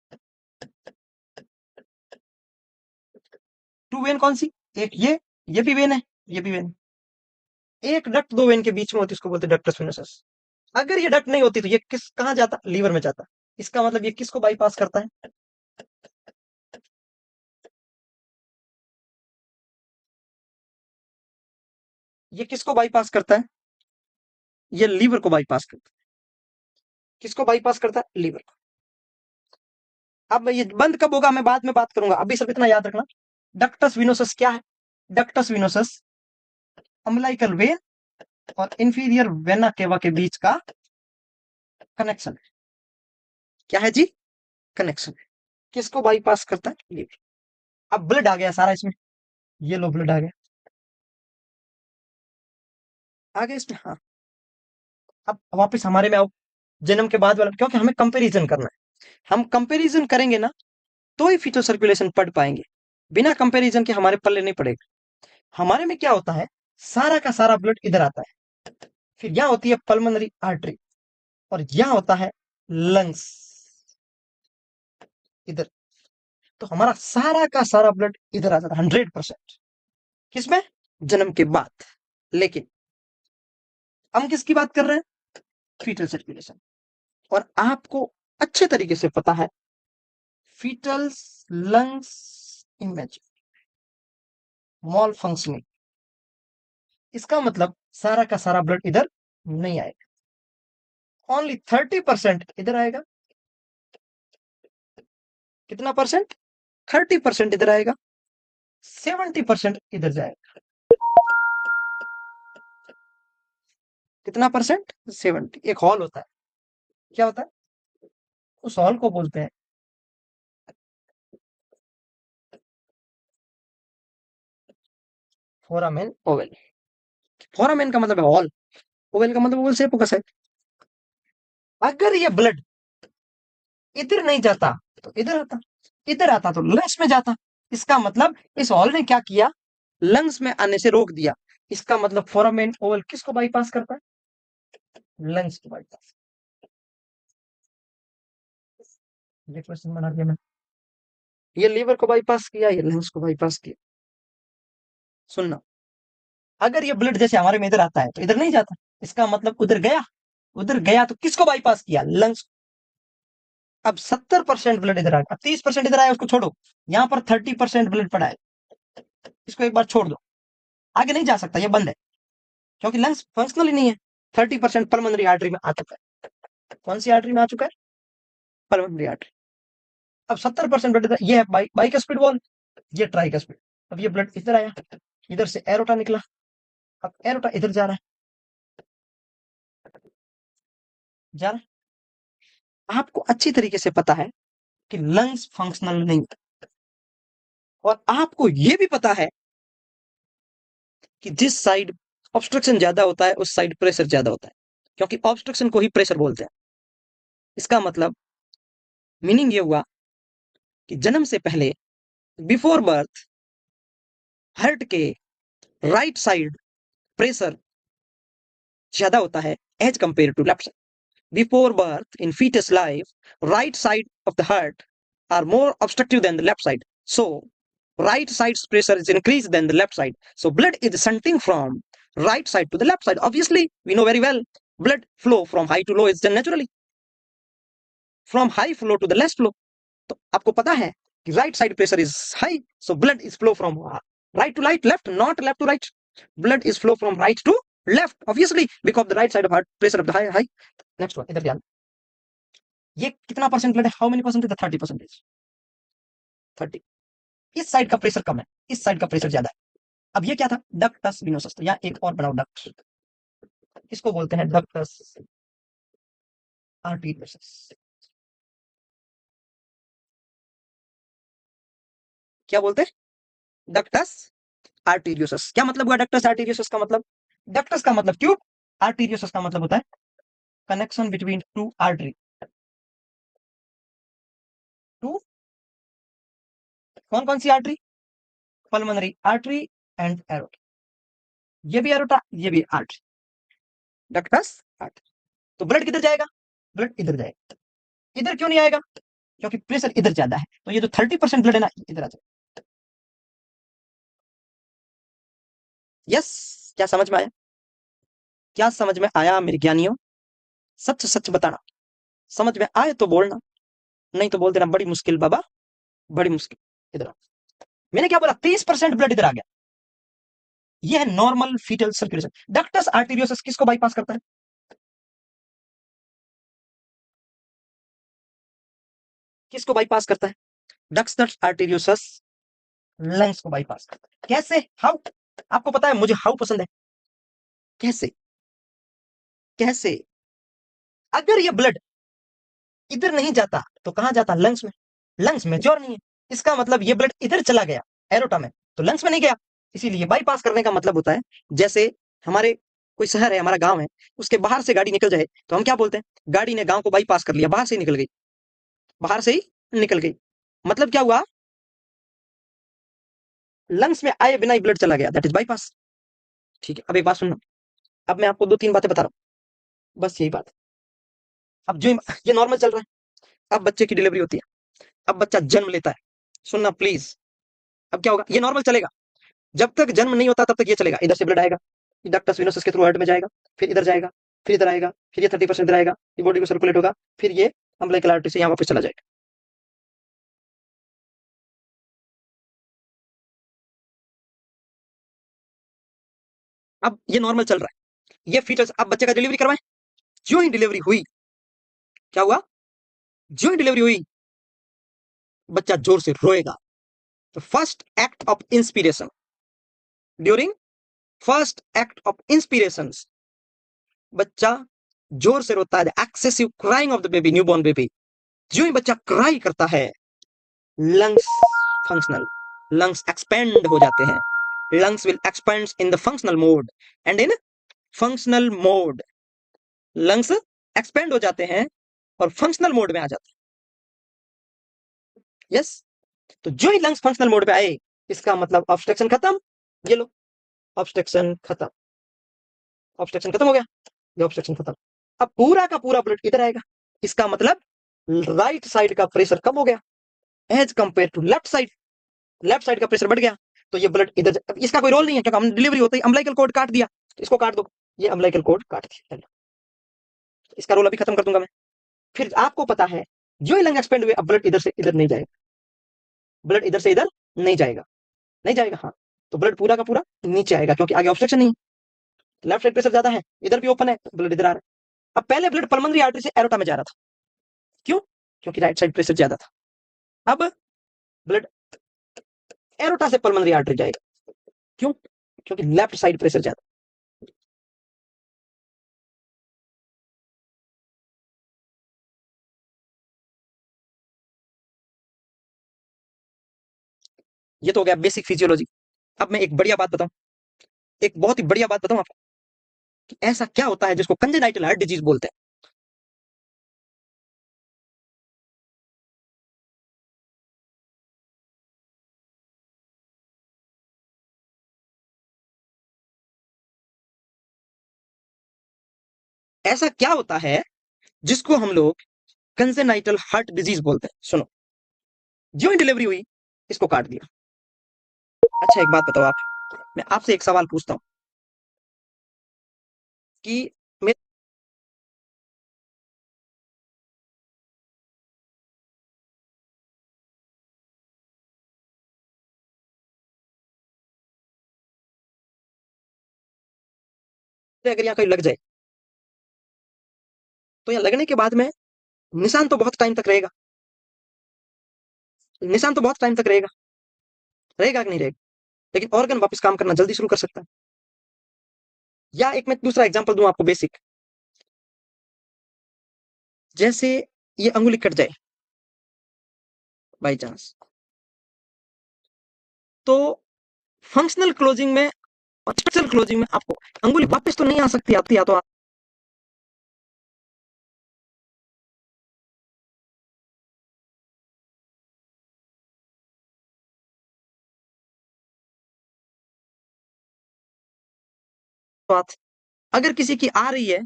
Two vein कौन सी? एक ये भी वेन है, ये भी वेन। एक डक्ट दो वेन के बीच में होती है, उसको बोलते हैं डक्टस विनोसस। अगर ये डक्ट नहीं होती तो ये किस कहां जाता? लीवर में जाता। इसका मतलब ये किसको बाईपास करता है? ये किसको बाईपास करता है? ये लीवर को बाईपास करता है। किसको बाईपास करता है? लीवर को। अब ये बंद कब होगा मैं बाद में बात करूंगा, अभी सब इतना याद रखना। डक्टस विनोसस क्या है? डक्टस विनोसस अम्लाइकल वेन और इंफीरियर वेना केवा के बीच का कनेक्शन है। क्या है जी? कनेक्शन है। किसको बाईपास करता है? लीवर। अब ब्लड आ गया सारा इसमें, ये लो ब्लड आ गया, आ गया इसमें, हाँ। अब वापस हमारे में आओ, जन्म के बाद वाला, क्योंकि हमें कंपैरिजन करना है। हम कंपैरिजन करेंगे ना तो ही फीटल सर्कुलेशन पढ़ पाएंगे, बिना कंपैरिजन के हमारे पल्ले नहीं पड़ेगा। हमारे में क्या होता है? सारा का सारा ब्लड इधर आता है, फिर यहां होती है पल्मोनरी आर्टरी, और यहां होता है लंग्स, इधर। तो हमारा सारा का सारा ब्लड इधर आ जाता है 100%। किसमें? जन्म के बाद। लेकिन हम किसकी बात कर रहे हैं? Fetal circulation. और आपको अच्छे तरीके से पता है fetals lungs image malfunctioning, इसका मतलब सारा का सारा ब्लड इधर नहीं आएगा, ओनली 30% इधर आएगा। कितना परसेंट? 30% इधर आएगा, 70% इधर जाएगा। कितना परसेंट? 70। एक हॉल होता है, क्या होता है? उस हॉल को बोलते हैं फोरामेन ओवल। फोरामेन का मतलब है हॉल, ओवल का मतलब ओवल शेप होगा शायद। अगर ये ब्लड इधर नहीं जाता तो इधर आता, इधर आता तो लंग्स में जाता। इसका मतलब इस हॉल ने क्या किया, लंग्स में आने से रोक दिया। इसका मतलब फोरामेन ओवल किसको बाईपास करता है? लंग्स को बाईपास। ये क्वेश्चन बना दिया मैं। ये लीवर को बाईपास किया, ये लंग्स को बाईपास किया। सुनना, अगर ये ब्लड जैसे हमारे में इधर आता है तो इधर नहीं जाता, इसका मतलब उधर गया, उधर गया तो किसको बाईपास किया? लंग्स। अब 70% ब्लड इधर आया, अब 30% इधर आया, उसको छोड़ो। यहां पर 30% ब्लड पड़ा है, इसको एक बार छोड़ दो, आगे नहीं जा सकता, ये बंद है, क्योंकि लंग्स फंक्शनल ही नहीं है। 30% पल्मोनरी आर्टरी में आ चुका है। कौन सी आर्टरी में आ चुका है? Pulmonary artery. अब 70% ब्लड इधर, ये है बाई का स्पीड वॉल, ये ट्राई का स्पीड। अब ये ब्लड इधर आया, इधर से एरोटा निकला, अब एरोटा इधर जा रहा है, जा रहा है। आपको अच्छी तरीके से पता है कि लंग्स फंक्शनल नहीं है, और आपको यह भी पता है कि जिस साइड ऑब्स्ट्रक्शन ज्यादा होता है उस साइड प्रेशर ज्यादा होता है, क्योंकि ऑब्स्ट्रक्शन को ही प्रेशर बोलते हैं। इसका मतलब मीनिंग ये हुआ कि जन्म से पहले, बिफोर बर्थ, हार्ट के राइट साइड प्रेशर ज्यादा होता है as compare to left side. Before birth in fetus life, right side of the heart are more obstructive than the left side. So, right side's pressure is increased than the left side. So, blood is shunting from right side to the left side. Obviously, we know very well, blood flow from high to low is done naturally. From high flow to the less flow. तो आपको पता है कि right side pressure is high, so blood is flow from right to right, left, not left to right. Blood is flow from right to left, obviously, because the right side of heart pressure of the high. Next one, इधर ध्यान। ये कितना percent blood है? How many percentage? 30%। 30। इस side का pressure कम है, इस side का प्रेशर ज्यादा है। अब ये क्या था? Ductus venosus. तो यहाँ एक और बनाओ डक्ट, इसको बोलते हैं डक्टस आर्टीरियोसस। क्या बोलते हैं? डक्टस आर्टीरियोसस। क्या मतलब हुआ डक्टस आर्टीरियोसस का मतलब? डक्टस का मतलब ट्यूब, आर्टीरियोसस का मतलब होता है connection between two artery. Two कौन कौन सी artery? Pulmonary artery and aorta. ये भी एरोटा, ये भी आर्टरी, डक्टस आर्टरी। तो ब्लड किधर जाएगा? ब्लड इधर जाएगा। इधर क्यों नहीं आएगा? क्योंकि प्रेशर इधर ज्यादा है, तो ये जो 30% ब्लड है ना, इधर आ जाए। यस, क्या समझ में आया? क्या समझ में आया मेरे ज्ञानियों? सच सच बताना, समझ में आए तो बोलना, नहीं तो बोल देना बड़ी मुश्किल बाबा, बड़ी मुश्किल। इधर मैंने क्या बोला? 30% ब्लड इधर आ गया। यह है नॉर्मल फीटल सर्कुलेशन। डक्टस आर्टीरियोसस किसको बाईपास करता है? किसको बाईपास करता है? डक्टस आर्टीरियोसस लंग्स को बाईपास करता है। कैसे? हाउ? आपको पता है मुझे हाउ पसंद है। कैसे? कैसे? अगर ये ब्लड इधर नहीं जाता तो कहां जाता? लंग्स में। लंग्स मेच्योर नहीं है, इसका मतलब ये ब्लड इधर चला गया एरोटा में, तो लंग्स में नहीं गया। इसीलिए बाईपास करने का मतलब होता है, जैसे हमारे कोई शहर है, हमारा गांव है, उसके बाहर से गाड़ी निकल जाए तो हम क्या बोलते हैं? गाड़ी ने गांव को बाईपास कर लिया, बाहर से ही निकल गई, बाहर से ही निकल गई। मतलब क्या हुआ? लंग्स में आए बिना ही ब्लड चला गया, दैट इज बाईपास। ठीक है, अब एक बात सुनना, अब मैं आपको दो तीन बातें बता रहा हूँ, बस यही बात। अब जो ये नॉर्मल चल रहा है, अब बच्चे की डिलीवरी होती है, अब बच्चा जन्म लेता है, सुनना प्लीज। अब क्या होगा? ये नॉर्मल चलेगा, जब तक जन्म नहीं होता तब तक ये चलेगा। इधर से ब्लड आएगा, डक्टस वेनोसस के थ्रू हार्ट में जाएगा, फिर इधर जाएगा, फिर इधर आएगा, फिर ये 30% इधर आएगा, ये बॉडी को सर्कुलेट होगा, फिर ये अम्बिलिकल आर्टरी से यहाँ वापस चला जाएगा। अब ये नॉर्मल चल रहा है, ये फीचर्स। अब बच्चे का डिलीवरी करवाएं, जो ही डिलीवरी हुई, क्या हुआ? जो ही डिलीवरी हुई, बच्चा जोर से रोएगा। तो first act of inspiration, during first act of inspiration, बच्चा जोर से रोता है, excessive crying of the baby, newborn baby, जो ही बच्चा क्राई करता है, लंग्स फंक्शनल, लंग्स एक्सपेंड हो जाते हैं, lungs will expand in the functional mode and in functional mode, lungs expand हो जाते हैं और फंक्शनल मोड में आ जाते हैं। यस, तो जो ही लंग्स फंक्शनल मोड पे आए, इसका मतलब ऑब्स्ट्रक्शन खत्म। ये लो, ऑब्स्ट्रक्शन खत्म, ऑब्स्ट्रक्शन खत्म हो गया, ये ऑब्स्ट्रक्शन खत्म। अब पूरा का पूरा ब्लड इधर आएगा, इसका मतलब राइट साइड का प्रेशर कम हो गया as compare to left side, left side का प्रेशर बढ़ गया, तो ये ब्लड इधर, इसका कोई रोल नहीं है क्योंकि हम डिलीवरी होते ही अम्बिलिकल कॉर्ड काट दिया, तो इसको काट दो, ये अम्बिलिकल कॉर्ड काट दिया, इसका रोल अभी खत्म कर दूंगा मैं। फिर आपको पता है जो ही लंग एक्सपेंड हुए, अब ब्लड इधर से इधर नहीं जाएगा, ब्लड इधर से इधर नहीं जाएगा, नहीं जाएगा, हाँ, तो ब्लड पूरा का पूरा नीचे आएगा क्योंकि आगे ऑब्स्ट्रक्शन नहीं, लेफ्ट साइड प्रेशर ज्यादा है, इधर भी ओपन है, ब्लड इधर आ रहा है। अब पहले ब्लड पल्मोनरी आर्टरी से एरोटा में जा रहा था, क्यों? क्योंकि राइट साइड प्रेशर ज्यादा था। अब ब्लड एरोटा से पल्मोनरी आर्टरी जाएगा, क्यों? क्योंकि लेफ्ट साइड प्रेशर ज्यादा। ये तो हो गया बेसिक फिजियोलॉजी। अब मैं एक बढ़िया बात बताऊं, एक बहुत ही बढ़िया बात बताऊं आपको कि ऐसा क्या होता है जिसको कंजेनाइटल हार्ट डिजीज बोलते हैं। ऐसा क्या होता है जिसको हम लोग कंजेनाइटल हार्ट डिजीज बोलते हैं? सुनो, जो ही डिलीवरी हुई, इसको काट दिया। अच्छा एक बात बताओ आप, मैं आपसे एक सवाल पूछता हूँ कि मेरे अगर यहाँ कहीं लग जाए, तो यहाँ लगने के बाद में निशान तो बहुत टाइम तक रहेगा, निशान तो बहुत टाइम तक रहेगा, रहेगा कि नहीं रहेगा, लेकिन ऑर्गन वापस काम करना जल्दी शुरू कर सकता है। या एक मैं दूसरा एग्जांपल दूं आपको बेसिक, जैसे ये अंगुली कट जाए बाई चांस, तो फंक्शनल क्लोजिंग में और स्ट्रक्चरल क्लोजिंग में आपको अंगुली वापस तो नहीं आ सकती, आती या तो बात, अगर किसी की आ रही है,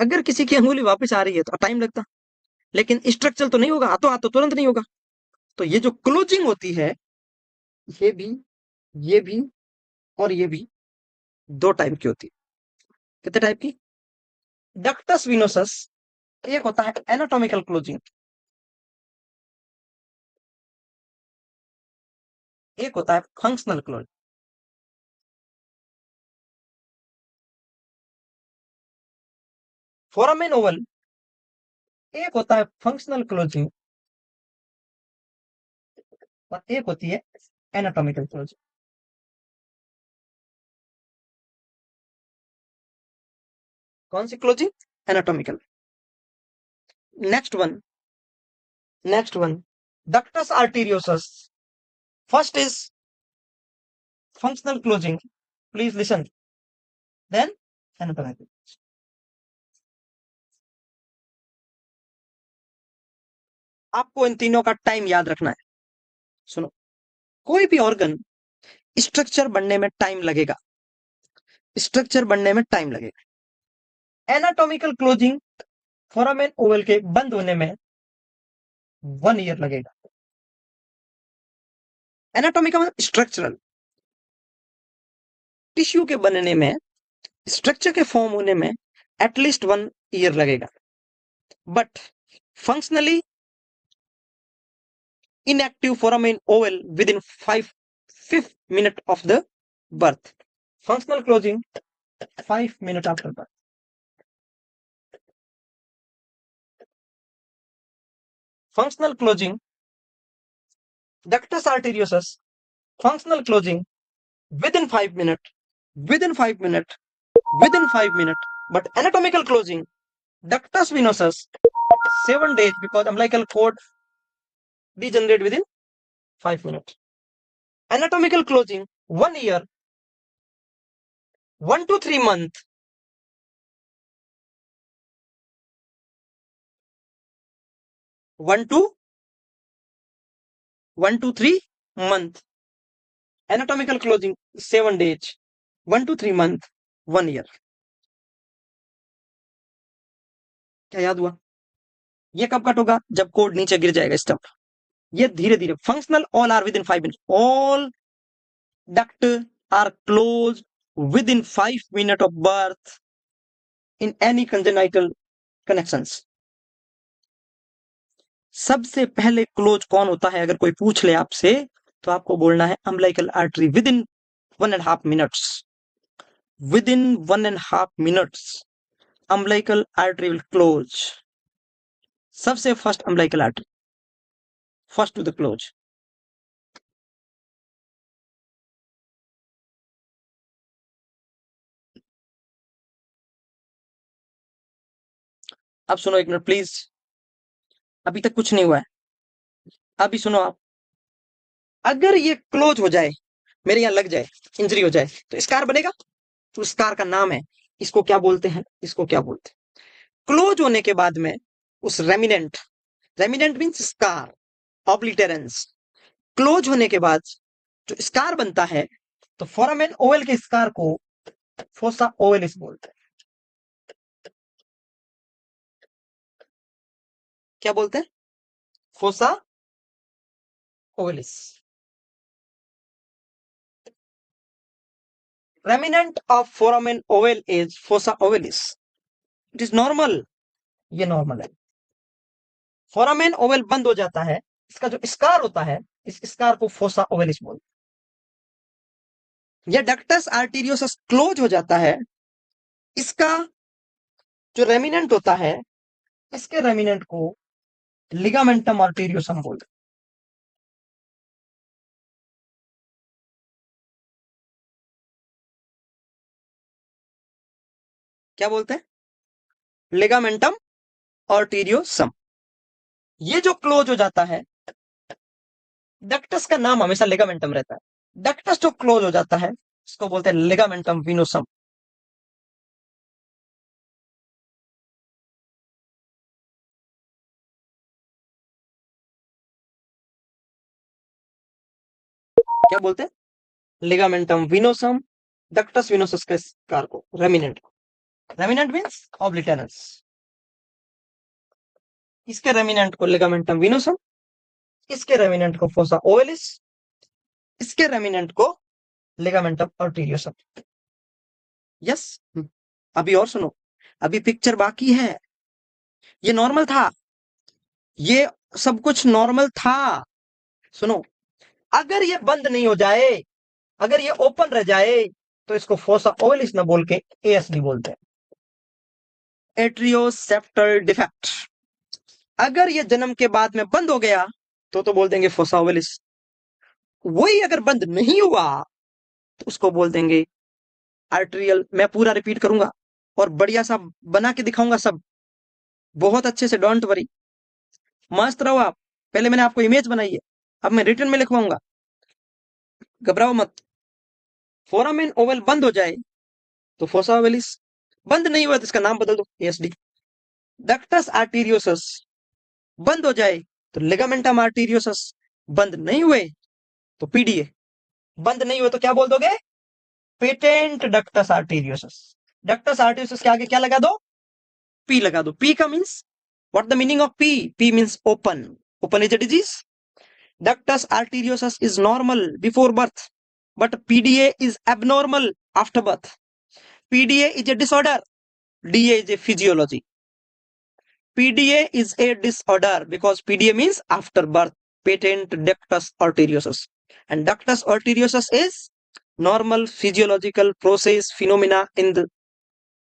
अगर किसी की अंगुली वापस आ रही है तो टाइम लगता, लेकिन स्ट्रक्चरल तो नहीं होगा, हाथों हाथ तो तुरंत नहीं होगा। तो ये जो क्लोजिंग होती है, ये भी, ये भी और ये भी दो टाइप की होती है। कितने टाइप की? डक्टस विनोसस एक होता है एनाटॉमिकल क्लोजिंग, एक होता है फंक्शनल क्लोजिंग। फोरामेन ओवल एक होता है फंक्शनल क्लोजिंग और एक होती है एनाटॉमिकल क्लोजिंग। कौन सी closing? Anatomical. Next one, next one, ductus arteriosus, first is functional closing, please listen, then anatomical। आपको इन तीनों का टाइम याद रखना है। सुनो, कोई भी ऑर्गन स्ट्रक्चर बनने में टाइम लगेगा, स्ट्रक्चर बनने में टाइम लगेगा। एनाटॉमिकल क्लोजिंग फोरामेन ओवल के बंद होने में 1 ईयर लगेगा। एनाटॉमिकल स्ट्रक्चरल, टिश्यू के बनने में, स्ट्रक्चर के फॉर्म होने में एटलीस्ट 1 ईयर लगेगा। But functionally inactive foramen oval within 5th minute of the birth, functional closing 5 minutes after birth। functional closing ductus arteriosus, functional closing within 5 minutes, within 5 minutes, within 5 minutes. But anatomical closing, ductus venosus, 7 days because umbilical cord degenerate within 5 minutes. Anatomical closing, 1 year, 1 to 3 months. 1 to 3 months. Anatomical closing 7 days, 1 to 3 months, 1 year. क्या याद हुआ? ये कब cut होगा? जब code नीचे गिर जाएगा स्टम्प। ये धीरे धीरे functional all are within 5 minutes, all duct are close within 5 minutes of birth in any congenital connections. सबसे पहले क्लोज कौन होता है? अगर कोई पूछ ले आपसे तो आपको बोलना है umbilical artery with in 1.5 minutes. Within 1.5 minutes, umbilical artery will close. सबसे first umbilical artery, first to the close. अब सुनो एक मिनट प्लीज, अभी तक कुछ नहीं हुआ है, अभी सुनो आप। अगर ये क्लोज हो जाए, मेरे यहां लग जाए, इंजरी हो जाए, तो स्कार बनेगा। तो स्कार का नाम है, इसको क्या बोलते हैं? इसको क्या बोलते हैं? क्लोज होने के बाद में उस remnant, remnant means scar, obliterans, close होने के बाद जो स्कार बनता है, तो फोरामेन ओवल के स्कार को फोसा ओवलिस बोलते हैं। क्या बोलते हैं? Fossa ovalis. Remnant of foramen ovale is fossa ovalis. It is normal, ये नॉर्मल है। फोरामेन ओवल बंद हो जाता है, इसका जो स्कार होता है, इस स्कार को फोसा ओवलिस बोलते हैं। यह डक्टस आर्टीरियोसस क्लोज हो जाता है, इसका जो रेमिनेंट होता है, इसके रेमिनेंट को लिगामेंटम आर्टीरियोसम बोलते हैं। क्या बोलते हैं? लिगामेंटम आर्टीरियोसम। ये जो क्लोज हो जाता है, डक्टस का नाम हमेशा लिगामेंटम रहता है, डक्टस जो क्लोज हो जाता है इसको बोलते हैं लिगामेंटम विनोसम। क्या बोलते हैं? लिगामेंटम विनोसम, डक्टस विनोसस के स्कार को रेमिनेंट, रेमिनेंट मींस ऑब्लिटेरेंस, इसके रेमिनेंट को लिगामेंटम विनोसम, इसके रेमिनेंट को फोसा ओवलिस, इसके रेमिनेंट को लिगामेंटम आर्टीरियोसम। यस, अभी और सुनो, अभी पिक्चर बाकी है। ये नॉर्मल था, ये सब कुछ नॉर्मल था। सुनो, अगर ये बंद नहीं हो जाए, अगर ये ओपन रह जाए, तो इसको फोसा ओवलिस ना बोल के एएसडी बोलते हैं, एट्रियोसेप्टल डिफेक्ट। अगर ये जन्म के बाद में बंद हो गया तो बोल देंगे फोसा ओवलिस। वही अगर बंद नहीं हुआ तो उसको बोल देंगे आर्टेरियल। मैं पूरा रिपीट करूंगा और बढ़िया सा बना के दिखाऊंगा सब, बहुत अच्छे से, डोंट वरी, मस्त रहो आप। पहले मैंने आपको इमेज बनाई है, अब मैं रिटर्न में लिखवाऊंगा, घबराओ मत। फोरामेन ओवल बंद हो जाए तो फोसा ओवलिस, बंद नहीं हुआ तो इसका नाम बदल दो एएसडी। डक्टस आर्टीरियोसस बंद हो जाए तो लिगामेंटम आर्टीरियोसस, बंद नहीं हुए तो पीडीए, बंद नहीं हुए तो क्या बोल दोगे? Patent ductus arteriosus. Ductus arteriosus के आगे क्या लगा दो? पी लगा दो। पी का means, what the meaning of P? P means open, open is a disease. Ductus arteriosus is normal before birth, but PDA is abnormal after birth. PDA is a disorder, DA is a physiology. PDA is a disorder because PDA means after birth, patent ductus arteriosus, and ductus arteriosus is normal physiological process phenomena in the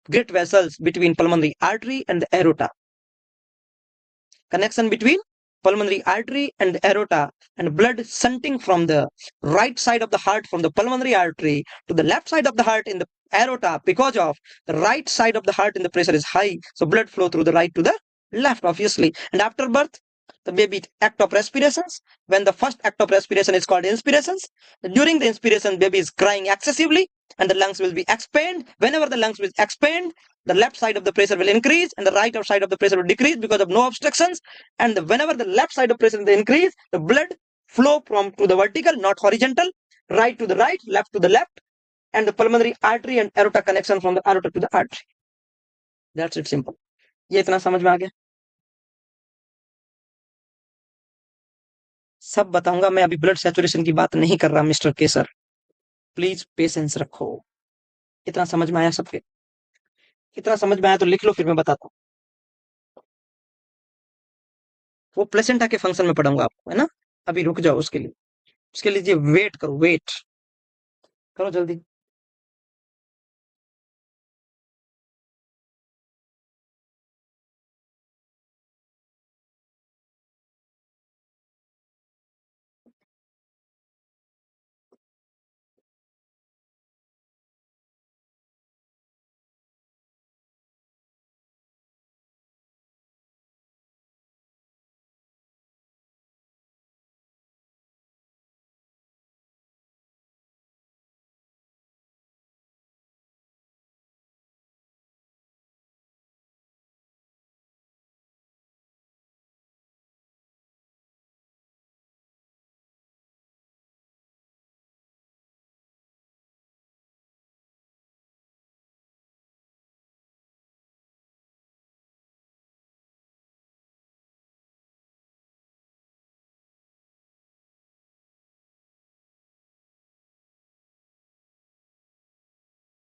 great vessels between pulmonary artery and the aorta. Connection between pulmonary artery and the aorta, and blood shunting from the right side of the heart from the pulmonary artery to the left side of the heart in the aorta, because of the right side of the heart in the pressure is high, so blood flow through the right to the left, obviously. And after birth, the baby act of respirations. When the first act of respiration is called inspirations, during the inspiration baby is crying excessively and the lungs will be expand. Whenever the lungs will expand, the left side of the pressure will increase and the right side of the pressure will decrease because of no obstructions. And whenever the left side of pressure will increase, the blood flow from to the vertical, not horizontal, right to the right, left to the left, and the pulmonary artery and aorta connection from the aorta to the artery. That's it, simple. ये इतना समझ में आ गया? सब बताऊंगा मैं, अभी blood saturation की बात नहीं कर रहा मिस्टर केसर, प्लीज पेशेंस रखो। इतना समझ में आया सबके? इतना समझ में आया तो लिख लो, फिर मैं बताता हूँ। वो प्लेसेंटा के फंक्शन में पढ़ाऊंगा आपको, है ना? अभी रुक जाओ, उसके लिए वेट करो, वेट करो जल्दी।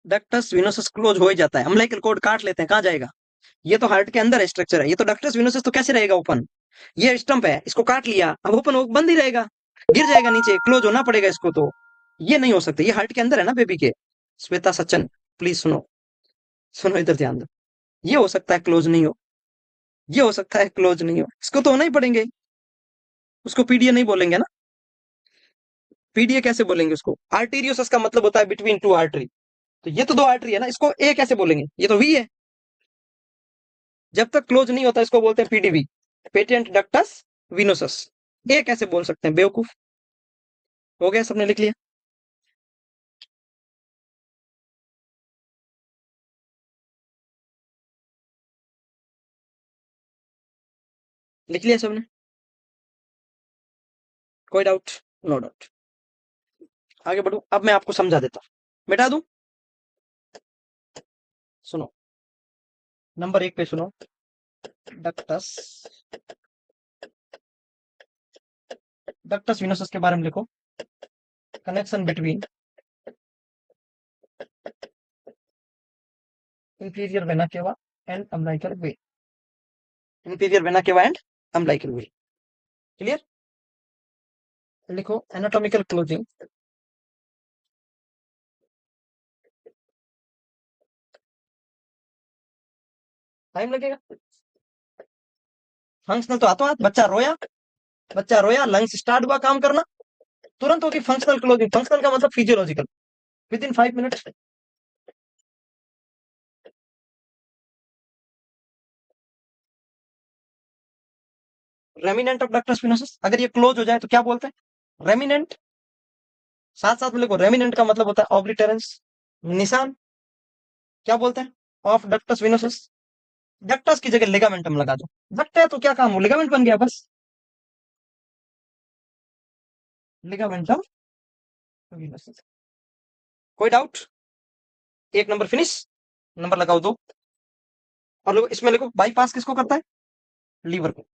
डक्टस विनोसस क्लोज हो ही जाता है, अम्लाइकल कोड काट लेते हैं, कहाँ जाएगा? ये तो हार्ट के अंदर है, स्ट्रक्चर है, ये तो डक्टस विनोसस तो कैसे रहेगा ओपन? ये स्टंप है, इसको काट लिया, अब ओपन हो बंद ही रहेगा, गिर जाएगा नीचे, क्लोज होना पड़ेगा इसको, तो ये नहीं हो सकता, ये हार्ट के अंदर है ना बेबी के। श्वेता सचिन प्लीज सुनो, सुनो इधर ध्यान दो। ये हो सकता है क्लोज नहीं हो, ये हो सकता है क्लोज नहीं हो, इसको तो होना ही पड़ेंगे। उसको पीडीए नहीं बोलेंगे ना, पीडीए कैसे बोलेंगे उसको? आर्टेरियोसस का मतलब होता है बिटवीन टू आर्टरी, तो ये तो दो आर्टरी है ना, इसको ए कैसे बोलेंगे? ये तो वी है। जब तक क्लोज नहीं होता इसको बोलते हैं पीडीवी, पेटेंट डक्टस विनोसस। ए कैसे बोल सकते हैं बेवकूफ? हो गया, सबने लिख लिया? लिख लिया सबने? कोई डाउट? No doubt. आगे बढ़ू, अब मैं आपको समझा देता हूं, मिटा दूं? सुनो, नंबर एक पे सुनो, डक्टस, डक्टस विनोसस के बारे में लिखो। कनेक्शन बिटवीन इंफीरियर वेना केवा and umbilical way, inferior vena केवा एंड अम्बिलिकल वे। क्लियर? लिखो एनाटॉमिकल क्लोजिंग, टाइम लगेगा। फंक्शनल तो हाथों हाथ, बच्चा रोया, लंग्स स्टार्ट हुआ काम करना, तुरंत होगी फंक्शनल क्लोजिंग। फंक्शनल का मतलब physiological, within 5 minutes. Remnant of ductus फिनोसिस, अगर ये क्लोज हो जाए तो क्या बोलते हैं? रेमिनेंट। साथ साथ में लिखो, रेमिनेंट का मतलब होता है ऑब्लिटरेंस, निशान। क्या बोलते हैं? Of ductus venosus. डक्टस की जगह लिगामेंटम लगा दो, डक्ट है तो क्या काम हो, लिगामेंट बन गया बस, लिगामेंटम विनोसिस। कोई डाउट? एक नंबर फिनिश, नंबर लगाओ दो। और लोग इसमें लिखो, बाईपास किसको करता है? लीवर को।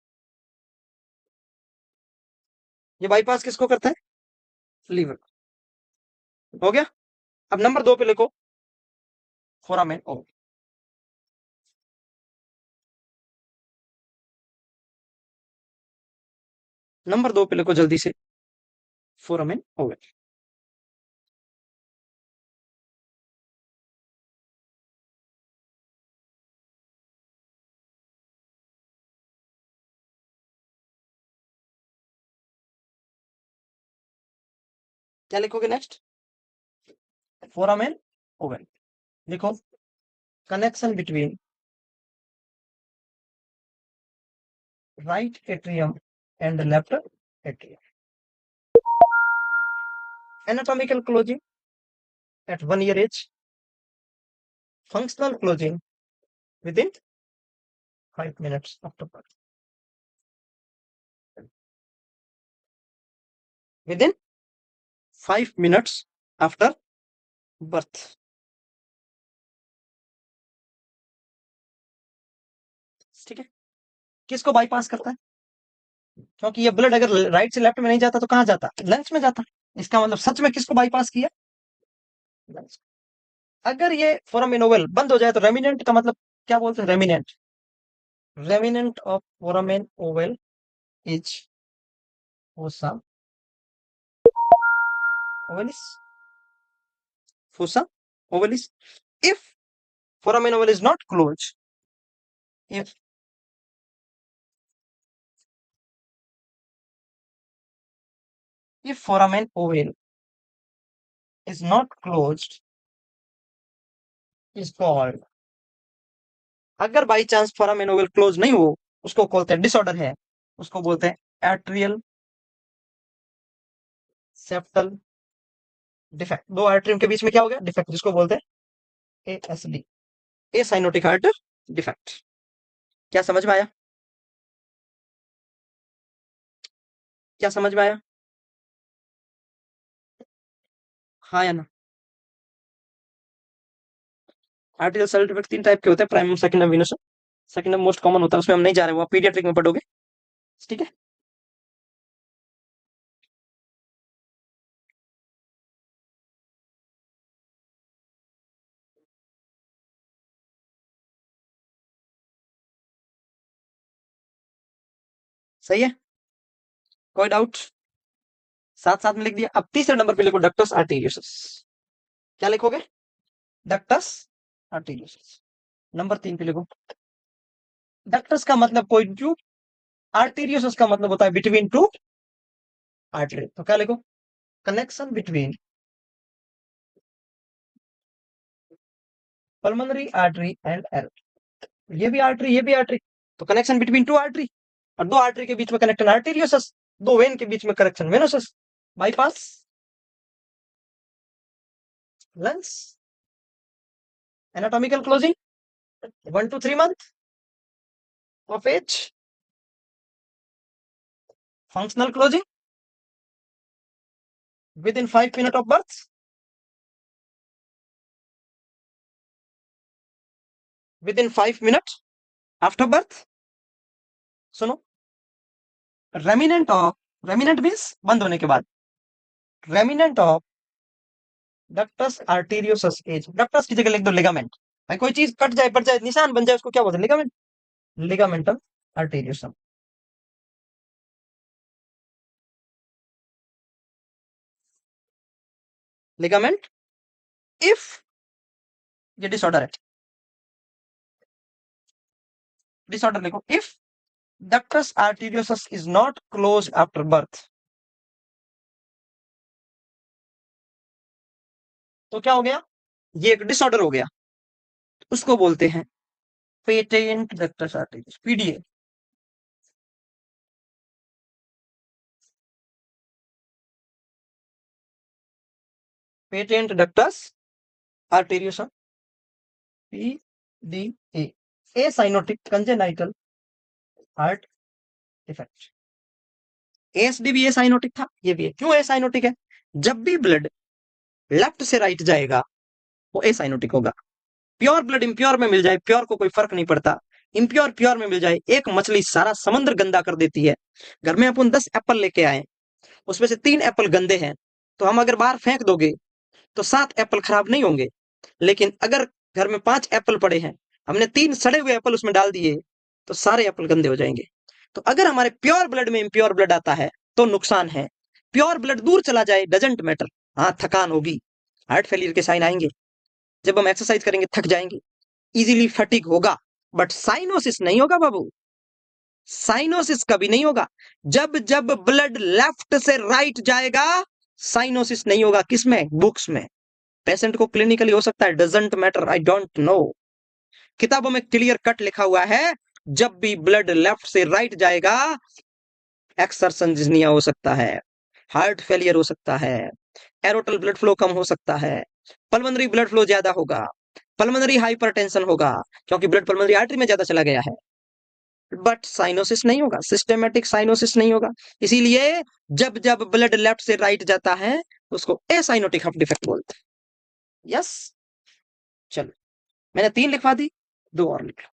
ये बाईपास किसको करता है? लीवर को। हो गया? अब नंबर दो पे लिखो, फोरामेन ओवल। नंबर दो पे लिखो जल्दी से, फोरामेन ओवल। क्या लिखोगे नेक्स्ट? Foramen ovale. लिखो connection between right atrium and left atrium. Anatomical closing at 1 year age. Functional closing within 5 minutes after birth. Within 5 minutes after birth. ठीक है। किसको बाईपास करता है? क्योंकि ये ब्लड अगर राइट से लेफ्ट में नहीं जाता तो कहां जाता? लंग्स में जाता। इसका मतलब सच में किसको बाईपास किया? लंग्स। अगर ये फोरामेन ओवल बंद हो जाए तो रेमिनेंट का मतलब क्या बोलते हैं? Remnant. Remnant of foramen ovale is fossa ovalis. Fossa ovalis. If foramen oval is not closed, if foramen oval is not closed, is called, अगर by chance foramen Oval close नहीं हो, उसको बोलते हैं डिसऑर्डर है, उसको बोलते हैं एट्रियल सेप्टल डिफेक्ट। दो आर्टरियम के बीच में क्या हो गया? डिफेक्ट, जिसको बोलते हैं एएसडी, एसाइनोटिक हार्ट डिफेक्ट। क्या समझ में आया? क्या समझ में आया? हाँ या ना? आर्टिकल सेल डिफेक्ट 3 टाइप के होते हैं, प्राइमम, सेकंडम, वेनस। सेकंडम मोस्ट कॉमन होता है, उसमें हम नहीं जा रहे, वो आप पीडियाट्रिक में पढ़ोगे। ठीक है। सही है, कोई डाउट? साथ साथ में लिख दिया। अब तीसरे नंबर पे लिखो डक्टस आर्टेरियोसस। क्या लिखोगे? Ductus arteriosus. नंबर 3 पे लिखो डक्टस का मतलब कोई ट्यूब, आर्टेरियोसस का मतलब होता है बिटवीन टू आर्टरी। तो क्या लिखो? Connection between pulmonary artery and L. ये भी आर्टरी, ये भी आर्टरी, तो कनेक्शन बिटवीन टू आर्टरी। और दो आर्टरी के बीच में कनेक्शन आर्टेरियोसस, दो वेन के बीच में connection venosus. Bypass lungs. Anatomical closing 1 to 3 month of age. Functional closing within 5 minutes of birth. Within 5 minutes after birth. सुनो, रेमिनेंट ऑफ, रेमिनेंट मीन्स बंद होने के बाद, remnant of ductus arteriosus as. Ductus की जगह लिख दो लिगामेंट। भाई कोई चीज कट जाए, पड़ जाए, निशान बन जाए, उसको क्या बोलते हैं? लिगामेंट। लिगामेंटम आर्टेरियोसम। लिगामेंट इफ, ये डिसऑर्डर है, डिसऑर्डर लिखो। If ductus arteriosus is not close after birth, तो क्या हो गया? ये एक डिसऑर्डर हो गया, उसको बोलते हैं patent ductus arteriosus, PDA. Patent ductus arteriosus, PDA. Acyanotic congenital heart defect. ASD भी ए साइनोटिक था, ये भी है। क्यों ए साइनोटिक है? जब भी ब्लड लेफ्ट से राइट जाएगा वो ए साइनोटिक होगा। प्योर ब्लड इम्प्योर में मिल जाए, प्योर को कोई फर्क नहीं पड़ता, इम्प्योर प्योर में मिल जाए, एक मछली सारा समंदर गंदा कर देती है। घर में अपन 10 एप्पल लेके आए, उसमें से 3 एप्पल गंदे हैं, तो हम अगर बाहर फेंक दोगे तो 7 एप्पल खराब नहीं होंगे। लेकिन अगर घर में 5 एप्पल पड़े हैं, हमने 3 सड़े हुए एप्पल उसमें डाल दिए, तो सारे एप्पल गंदे हो जाएंगे। तो अगर हमारे प्योर ब्लड में इम्प्योर ब्लड आता है तो नुकसान है। प्योर ब्लड दूर चला जाए डजेंट मैटर। हाँ, थकान होगी, हार्ट फेलियर के साइन आएंगे, जब हम एक्सरसाइज करेंगे थक जाएंगे, इजीली फटीग होगा, बट साइनोसिस नहीं होगा बाबू। साइनोसिस कभी नहीं होगा। जब जब ब्लड लेफ्ट से राइट जाएगा साइनोसिस नहीं होगा, किसमें? बुक्स में। पेशेंट को क्लिनिकली हो सकता है, doesn't matter, I don't know. किताबों में क्लियर कट लिखा हुआ है, जब भी ब्लड लेफ्ट से राइट जाएगा, एक्सरसंजिनिया हो सकता है, हार्ट फेलियर हो सकता है, एरोटल ब्लड फ्लो कम हो सकता है, पल्मोनरी ब्लड फ्लो ज्यादा होगा, पल्मोनरी हाइपरटेंशन होगा, क्योंकि ब्लड पल्मोनरी आर्टरी में ज्यादा चला गया है। बट साइनोसिस नहीं होगा, सिस्टेमेटिक साइनोसिस नहीं होगा। इसीलिए जब जब ब्लड लेफ्ट से राइट जाता है, उसको एसाइनोटिक हार्ट डिफेक्ट बोलते हैं। यस। चलो, मैंने 3 लिखवा दी, 2 और लिख लो।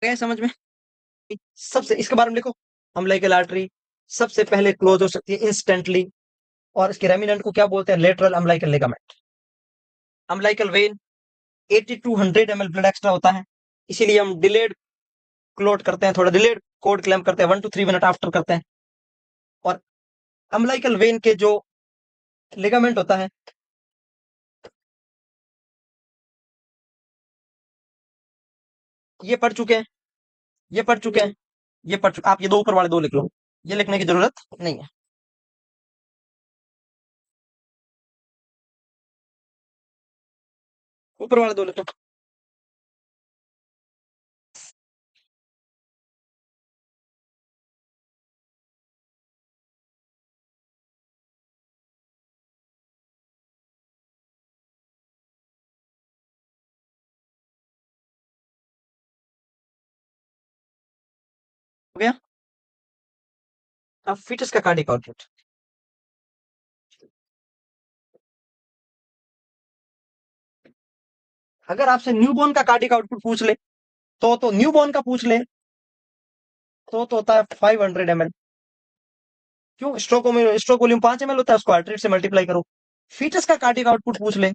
गए समझ में? सबसे इसके बारे में लिखो। अम्बिलिकल आर्टरी सबसे पहले क्लोज हो सकती है इंस्टेंटली, और इसके रेमिनेंट को क्या बोलते हैं? Lateral umbilical ligament. Umbilical vein 80 to 100 ml blood extra होता है, इसीलिए हम डिलेड क्लोट करते हैं, थोड़ा डिलेड कोड क्लेम करते हैं, 1 to 3 मिनट आफ्टर करते हैं। और अम्बिलिकल वेन के जो लिगामेंट होता है, ये पढ़ चुके हैं, ये पढ़ चुके हैं, ये पढ़ चुके, आप ये 2 ऊपर वाले 2 लिख लो, ये लिखने की जरूरत नहीं है। ऊपर वाले 2 लिख लो। हो गया? अब फीटस का कार्डियक आउटपुट। अगर आपसे न्यूबॉर्न का कार्डियक आउटपुट पूछ ले, तो न्यूबॉर्न का पूछ ले, तो होता है 500 ml। क्यों? स्ट्रोक में स्ट्रोक वॉल्यूम 5 ml होता है, उसको हार्ट रेट से मल्टीप्लाई करो। फीटस का कार्डियक आउटपुट पूछ ले,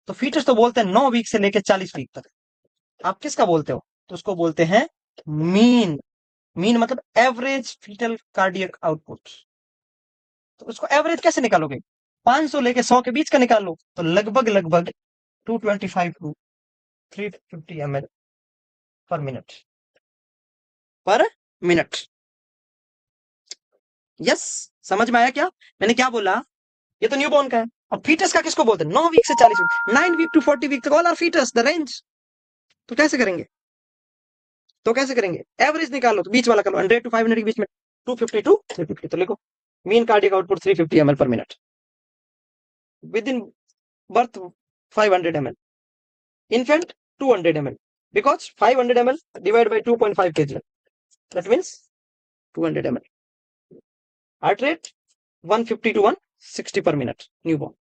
तो फीटस तो बोलते हैं 9 वीक से लेकर 40 वीक तक। आप किसका बोलते हो? तो उसको बोलते हैं मीन। मीन मतलब एवरेज फीटल कार्डियक आउटपुट। तो उसको एवरेज कैसे निकालोगे? 500 लेके 100 के बीच का निकाल लो, तो लगभग लगभग 225 to 350 ml पर मिनट। पर मिनट। यस। समझ में आया क्या मैंने क्या बोला? ये तो न्यूबॉर्न का है। अब फीटस का किसको बोलते हैं? 9 वीक से 40 वीक, 9 वीक to 40 वीक तक all are fetus the range. तो कैसे करेंगे? एवरेज निकालो, तो बीच वाला कर लो, 100 to 500 के बीच में, 250 to 350। तो लिखो मीन कार्डियक आउटपुट 350 ml पर minute with in birth, 500 ml, infant 200 ml, because 500 ml divided by 2.5 kg, that means 200 ml. Heart rate 150 to 160 per minute newborn.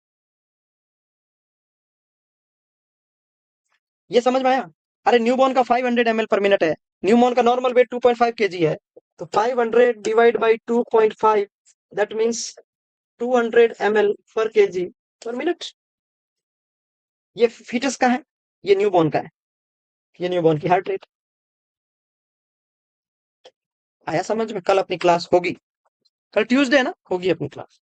ये समझ में आया? अरे न्यूबॉर्न का 500 ml पर मिनट है, न्यूबॉर्न का नॉर्मल वेट 2.5 kg है, तो 500 divide by 2.5, that means 200 ml पर kg पर मिनट। ये फीटस का है, ये न्यूबॉर्न का है, ये न्यूबॉर्न की हार्ट रेट। आया समझ में? कल अपनी क्लास होगी, कल ट्यूसडे है ना, होगी अपनी क्लास।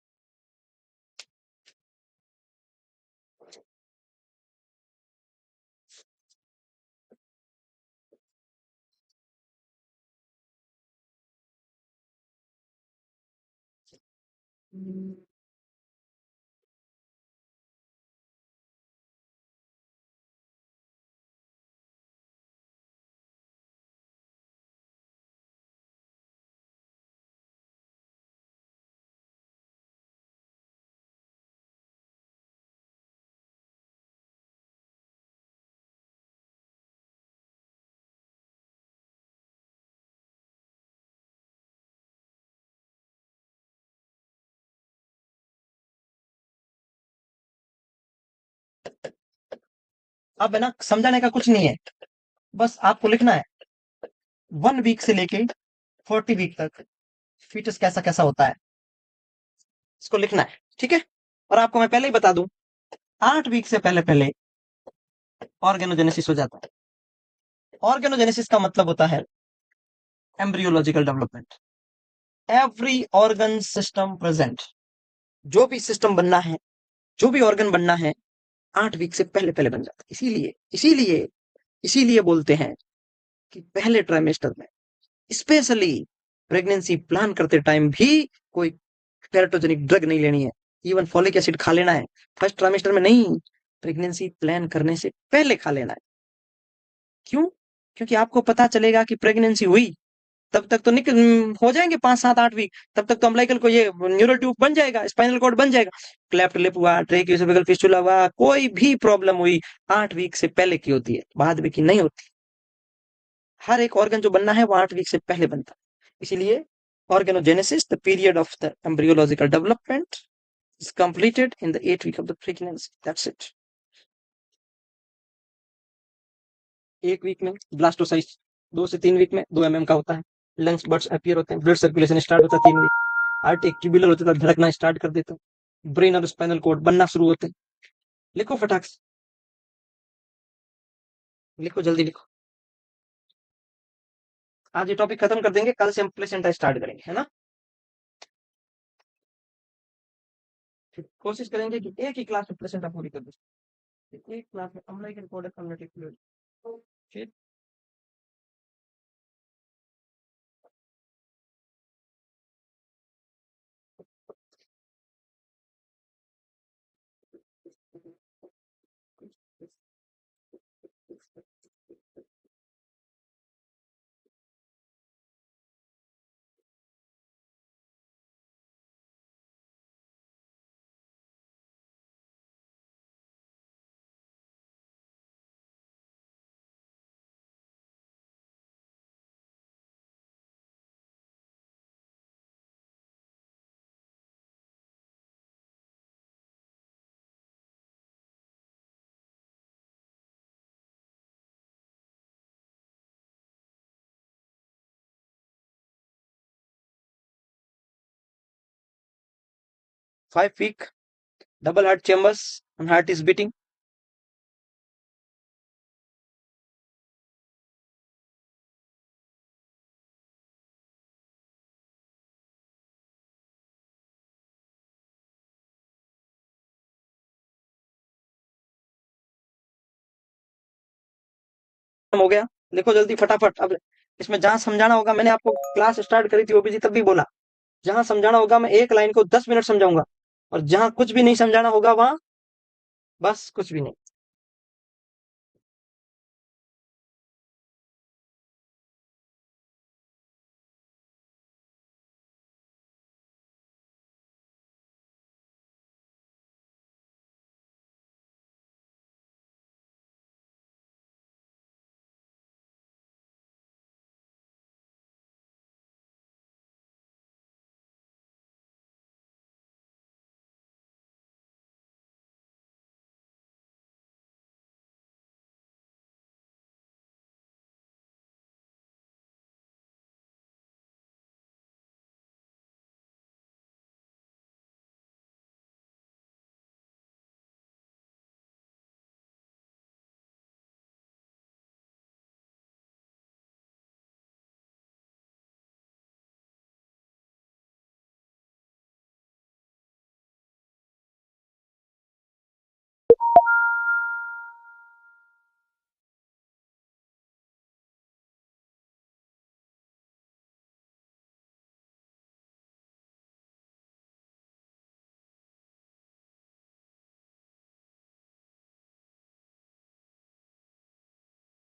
अब है ना, समझाने का कुछ नहीं है, बस आपको लिखना है 1 वीक से लेके 40 वीक तक फीटस कैसा कैसा होता है, इसको लिखना है, ठीक है? और आपको मैं पहले ही बता दूं, 8 वीक से पहले पहले ऑर्गेनोजेनेसिस हो जाता है। ऑर्गेनोजेनेसिस का मतलब होता है embryological development. Every organ system present, जो भी सिस्टम बनना है, जो भी ऑर्गन बनना है, 8 वीक से पहले पहले बन जाता है। इसीलिए इसीलिए इसीलिए बोलते हैं कि पहले ट्राइमेस्टर में, स्पेशली प्रेगनेंसी प्लान करते टाइम भी, कोई टेराटोजेनिक ड्रग नहीं लेनी है। इवन फॉलिक एसिड खा लेना है, फर्स्ट ट्राइमेस्टर में नहीं, प्रेगनेंसी प्लान करने से पहले खा लेना है। क्यों? क्योंकि आपको पता चलेगा कि प्रेगनेंसी हुई, तब तक तो निकल हो जाएंगे 5 7 8 वीक, तब तक तो अम्बिलिकल को ये न्यूरल ट्यूब बन जाएगा, स्पाइनल कॉर्ड बन जाएगा। क्लेफ्ट लिप हुआ, ट्रेकियोसेफेगल फिस्टुला हुआ, कोई भी प्रॉब्लम हुई, 8 वीक से पहले की होती है, बाद में की नहीं होती। हर एक ऑर्गन जो बनना है वो 8 वीक से पहले बनता है। इसीलिए organogenesis, the period of the embryological development, is completed in the 8 week of the pregnancy. That's it. 1 week में ब्लास्टोसाइस्ट, 2 से 3 वीक में 2 mm का होता है। लंग्स बर्ड्स अपीयर होते हैं, ब्लड सर्कुलेशन स्टार्ट होता है 3 वीक, हार्ट एक ट्यूबुलर होता है, धड़कना स्टार्ट कर देता है, ब्रेन और स्पाइनल कोड बनना शुरू होते हैं। लिखो फटाक से, लिखो जल्दी लिखो। आज ये टॉपिक खत्म कर देंगे, कल से हम प्लेसेंटा स्टार्ट करेंगे, है ना। कोशिश करेंगे कि एक ही क्लास में प्लेसेंटा पूरी कर दें, एक क्लास में अम्लाइकल कोड कम्युनिटी फ्लूइड, फिर 5 week double heart chambers and heart is beating. हो गया, लिखो जल्दी फटाफट। अब इसमें जहां समझाना होगा, मैंने आपको क्लास स्टार्ट करी थी ओबीजी तब भी बोला, जहां समझाना होगा मैं एक लाइन को 10 मिनट समझाऊंगा, और जहां कुछ भी नहीं समझाना होगा वहां बस कुछ भी नहीं।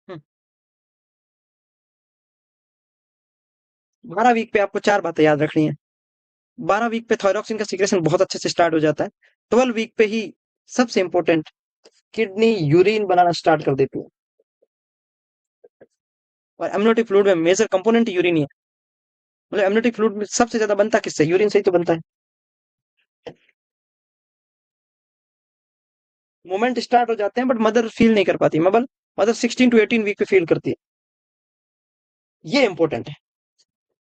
हम्म, 12 वीक पे आपको 4 बातें याद रखनी है। 12 वीक पे थायरॉक्सिन का सीक्रेशन बहुत अच्छे से स्टार्ट हो जाता है। 12 वीक पे ही सबसे इंपॉर्टेंट, किडनी यूरिन बनाना स्टार्ट कर देती है, और एमनियोटिक फ्लूइड में मेजर कंपोनेंट यूरिन ही है। मतलब एमनियोटिक फ्लूइड में सबसे ज्यादा बनता किससे? यूरिन से ही तो बनता है। मोमेंट स्टार्ट हो जाते हैं बट मदर फील नहीं कर पाती, मदर 16 to 18 वीक पे फील करती है। ये इंपॉर्टेंट है।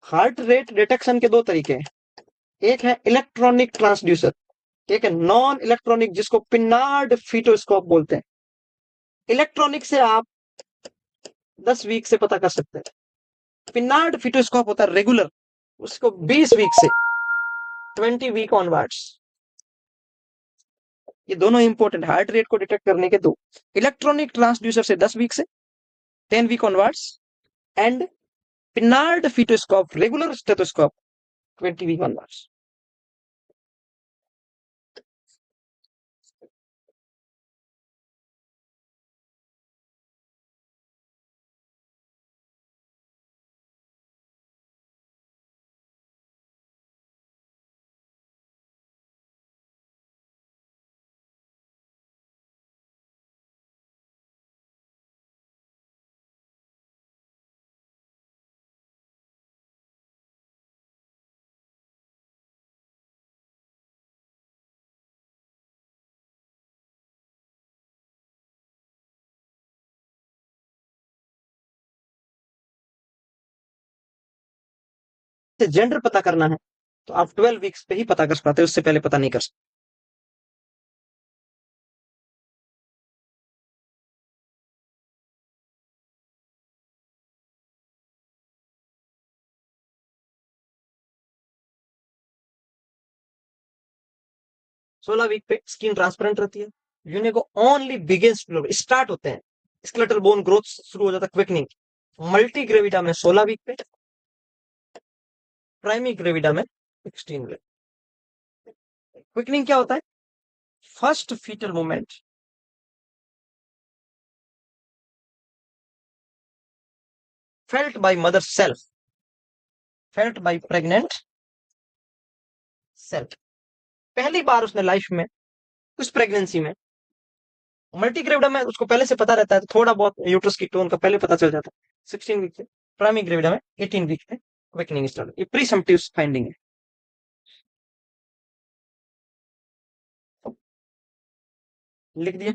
हार्ट रेट डिटेक्शन के 2 तरीके हैं, एक है इलेक्ट्रॉनिक ट्रांसड्यूसर, ठीक है, नॉन इलेक्ट्रॉनिक जिसको पिनार्ड फिटोस्कोप बोलते हैं। इलेक्ट्रॉनिक से आप 10 वीक से पता कर सकते हैं। पिनार्ड फिटोस्कोप होता है रेगुलर, उसको 20 वीक से 20 वीक ऑनवर्ड्स। ये दोनों इंपॉर्टेंट, हार्ट रेट को डिटेक्ट करने के दो। इलेक्ट्रॉनिक ट्रांसड्यूसर से 10 वीक से 10 week onwards, and Pinard fetoscope regular stethoscope 20 week onwards. Gender पता करना है तो आप 12 वीक्स पे ही पता कर पाते, उससे पहले पता नहीं कर सकते। 16 वीक पे स्किन ट्रांसपेरेंट रहती है। यूनिको ओनली बिगिंस स्टार्ट होते हैं, स्केलेटल बोन ग्रोथ शुरू हो जाता है, क्विकनिंग। मल्टी ग्रेविडा में 16 वीक पे, प्राइमी ग्रेविडा में 16 वीक। क्विकनिंग क्या होता है? First fetal movement felt by mother self, felt by pregnant self. पहली बार उसने लाइफ में, उस प्रेगनेंसी में, मल्टीग्रेविडा में उसको पहले से पता रहता है, तो थोड़ा बहुत यूट्रस की टोन का पहले पता चल जाता है 16 वीक से। प्राइमी ग्रेविडा में 18 वीक में क्विकनिंग स्टार्ट। ये प्रीसम्प्टिव फाइंडिंग है। लिख दिया।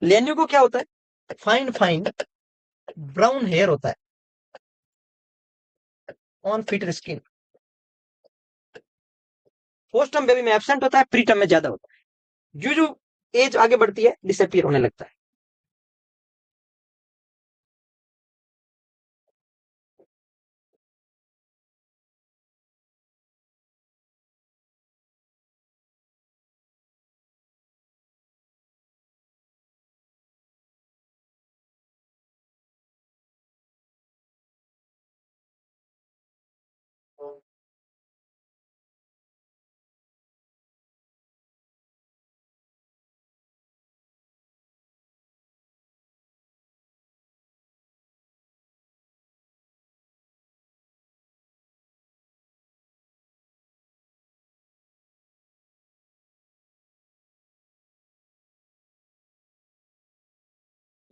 लेन्यू को क्या होता है? फाइन फाइन ब्राउन हेयर होता है ऑन फीटर स्किन। पोस्टम बेबी में एब्सेंट होता है, प्रीटम में ज्यादा होता है। जो जो एज आगे बढ़ती है डिसअपियर होने लगता है।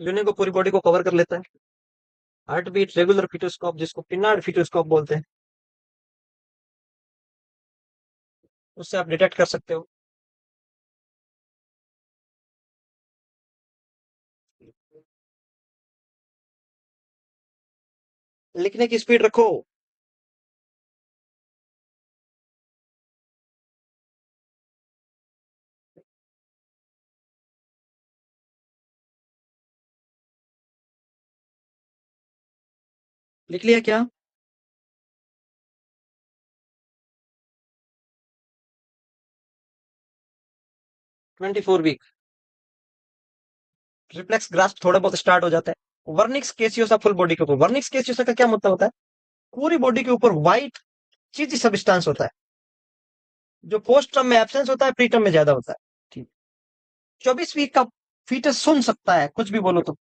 यूनिको पूरी बॉडी को कवर कर लेता है। हार्ट बीट रेगुलर फिटोस्कोप जिसको पिनार्ड फिटोस्कोप बोलते हैं, उससे आप डिटेक्ट कर सकते हो। लिखने की स्पीड रखो। लिख लिया क्या? 24 वीक रिफ्लेक्स ग्रास्प थोड़ा बहुत स्टार्ट हो जाता है। वर्निक्स केसियोसा फुल बॉडी के ऊपर। वर्निक्स केसियोसा का क्या मतलब होता है? पूरी बॉडी के ऊपर व्हाइट चीजी सब्सटेंस होता है, जो पोस्ट टर्म में एब्सेंस होता है, प्री टर्म में ज्यादा होता है। ठीक। 24 वीक का फीटस सुन सकता है, कुछ भी बोलो तो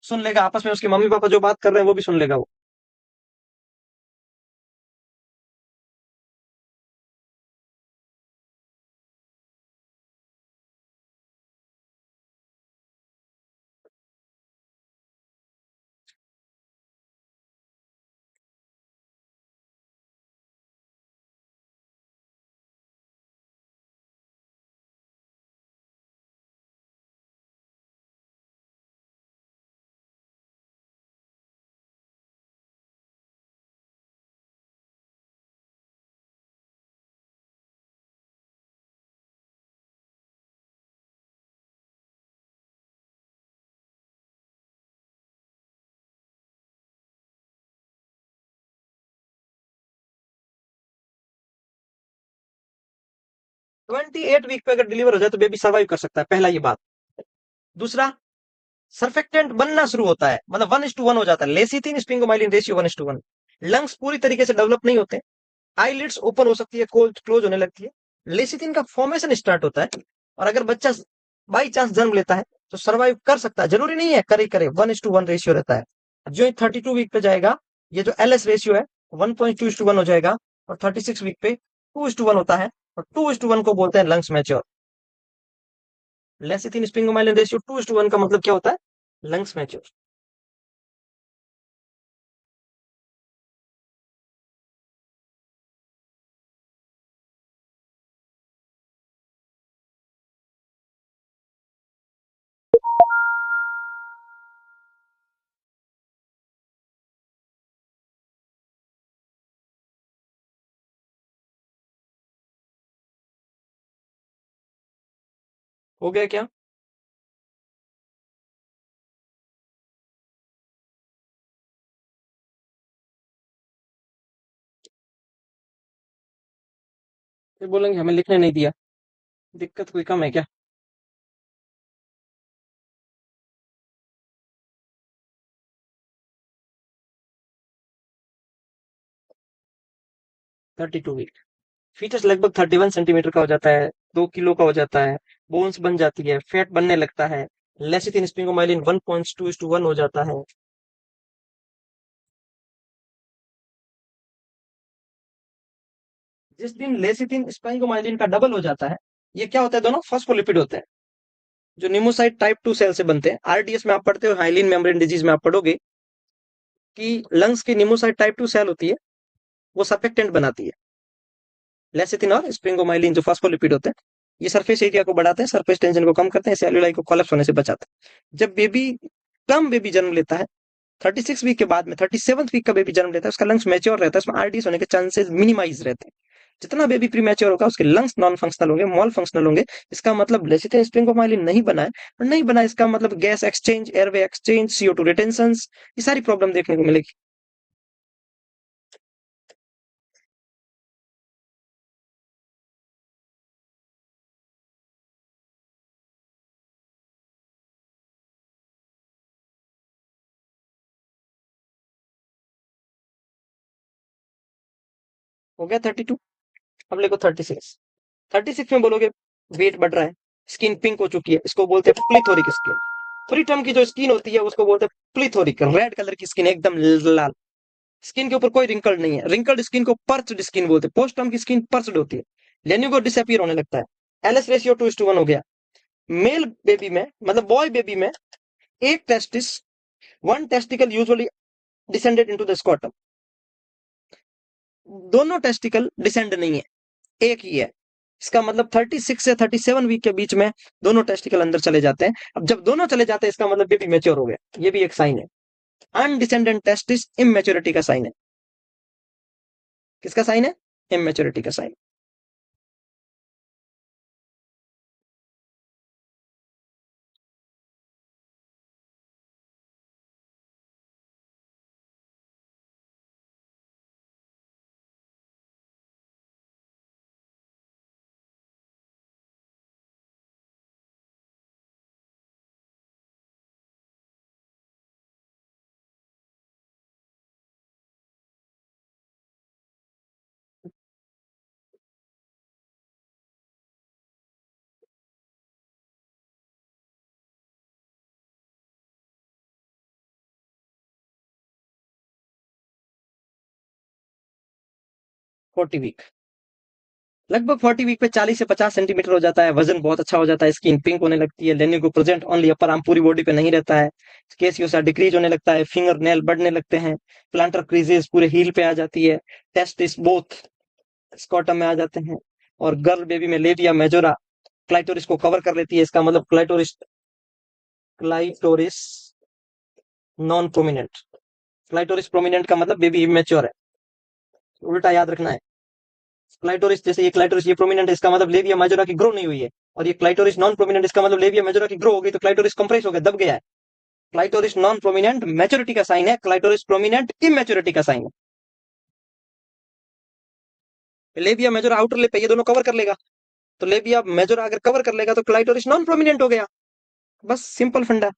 सुन लेगा। आपस में उसके मम्मी पापा जो बात कर रहे हैं वो भी सुन लेगा वो। 28 वीक पे अगर डिलीवर हो जाए तो बेबी सर्वाइव कर सकता है, पहला ये बात। दूसरा, सर्फेक्टेंट बनना शुरू होता है, मतलब 1:1 हो जाता है, लेसिथिन स्पिंगोमाइलिन रेशियो 1:1। लंग्स पूरी तरीके से डेवलप नहीं होते, आईलिड्स ओपन हो सकती है, क्लोज होने लगती है, लेसिथिन का फॉर्मेशन स्टार्ट होता है, और अगर बच्चा बाई चांस जन्म लेता है तो सर्वाइव कर सकता है, जरूरी नहीं है करे 1:1 रेशियो रहता है। जो 32 वीक पे जाएगा, ये जो एल एस रेशियो है 1.2:1 हो जाएगा, और 36 वीक पे 2:1 होता है, और 2:1 को बोलते हैं लंग्स मैच्योर। लेसिथिन स्पिंगोमाइलिन रेशियो 2:1 का मतलब क्या होता है? Lungs mature. हो गया क्या? फिर बोलेंगे हमें लिखने नहीं दिया, दिक्कत कोई कम है क्या? 32 वीक, फीटस लगभग 31 सेंटीमीटर का हो जाता है, 2 किलो का हो जाता है, बोन्स बन जाती है, फैट बनने लगता है, लेसिथिन स्पिंगोमाइलिन 1.2:1 हो जाता है। जिस दिन लेसिथिन स्पिंगोमाइलिन का डबल हो जाता है, ये क्या होता है, दोनों फॉस्फोलिपिड होते हैं, जो निमोसाइट टाइप 2 सेल से बनते हैं। आरडीएस में आप पढ़ते हो, हाइलिन मेम्ब्रेन डिजीज में आप पढ़ोगे कि लंग्स की निमोसाइट टाइप 2 सेल होती है, वो सर्फेक्टेंट बनाती है। लेसिथिन और स्प्रिंगोमाइलिन जो फॉस्फोलिपिड होते हैं, ये सरफेस एरिया को बढ़ाते हैं, सरफेस टेंशन को कम करते हैं, सेल्यूलाइ को कोलैप्स होने से बचाते हैं। जब बेबी जन्म लेता है, 36 वीक के बाद में 37वीक का बेबी जन्म लेता है, उसका लंग्स मैच्योर रहता है, उसमें आरडीएस होने के चांसेस मिनिमाइज रहते हैं। जितना बेबी प्री मैच्योर होगा उसके लंग्स नॉन फंक्शनल होंगे, मॉल फंक्शनल होंगे। इसका मतलब लेसिथिन स्प्रिंगोमाइलिन नहीं बना है, और नहीं बना इसका मतलब gas exchange, airway exchange, CO2 retention, ये सारी प्रॉब्लम देखने को मिलेगी। हो गया 32। अब देखो 36। 36 में बोलोगे वेट बढ़ रहा है, स्किन पिंक हो चुकी है, इसको बोलते हैं प्लीथोरिक स्किन। प्रीटर्म की जो स्किन होती है उसको बोलते हैं प्लीथोरिक, रेड कलर की स्किन, एकदम लाल। स्किन के ऊपर कोई रिंकल नहीं है, रिंकल्ड स्किन को पर्च्ड स्किन बोलते हैं, पोस्टर्म की स्किन पर्च्ड होती है, लेन्यूगो डिसअपियर होने लगता है। एलएस रेशियो 2:1 हो गया। मेल बेबी में, मतलब बॉय बेबी में, एक testis, one testicle usually descended into the scrotum. दोनों टेस्टिकल डिसेंड नहीं है, एक ही है। इसका मतलब 36 से 37 वीक के बीच में दोनों टेस्टिकल अंदर चले जाते हैं। अब जब दोनों चले जाते हैं, इसका मतलब बेबी मेच्योर हो गया, ये भी एक साइन है। अनडिसेंडेंट टेस्टिस इमेच्योरिटी का साइन है। किसका साइन है? इमेच्योरिटी का साइन। 40 वीक, लगभग 40 वीक पे 40 से 50 सेंटीमीटर हो जाता है, वजन बहुत अच्छा हो जाता है, स्किन पिंक होने लगती है, लेनिको प्रेजेंट ओनली अपर आर्म, पूरी बॉडी पे नहीं रहता है, केसियोसा डिक्रीज होने लगता है, फिंगर नेल बढ़ने लगते हैं, प्लांटर क्रीजेस पूरे हील पे आ जाती है, टेस्टिस बोथ स्कॉटम में आ जाते हैं, और गर्ल बेबी में लेबिया मेजोरा क्लाइटोरिस को कवर कर लेती है। इसका मतलब clitoris non prominent. Clitoris prominent का मतलब बेबी इमेच्योर है, उल्टा याद रखना है। क्लाइटोरिस, जैसे ये क्लाइटोरिस ये प्रोमिनेंट है, इसका मतलब लेबिया मेजोरा की ग्रो नहीं हुई है, और ये क्लाइटोरिस नॉन प्रोमिनेंट, इसका मतलब लेबिया मेजोरा की ग्रो हो गई, तो क्लाइटोरिस कंप्रेस हो गया, दब गया है। क्लाइटोरिस नॉन प्रोमिनेंट मैच्योरिटी का साइन है, क्लाइटोरिस प्रोमिनेंट इमेच्योरिटी का साइन है। लेबिया मेजोरा आउटर लिप है, ये दोनों कवर कर लेगा। तो लेबिया मेजोरा अगर कवर कर लेगा तो क्लाइटोरिस नॉन प्रोमिनेंट हो गया। बस सिंपल फंडा।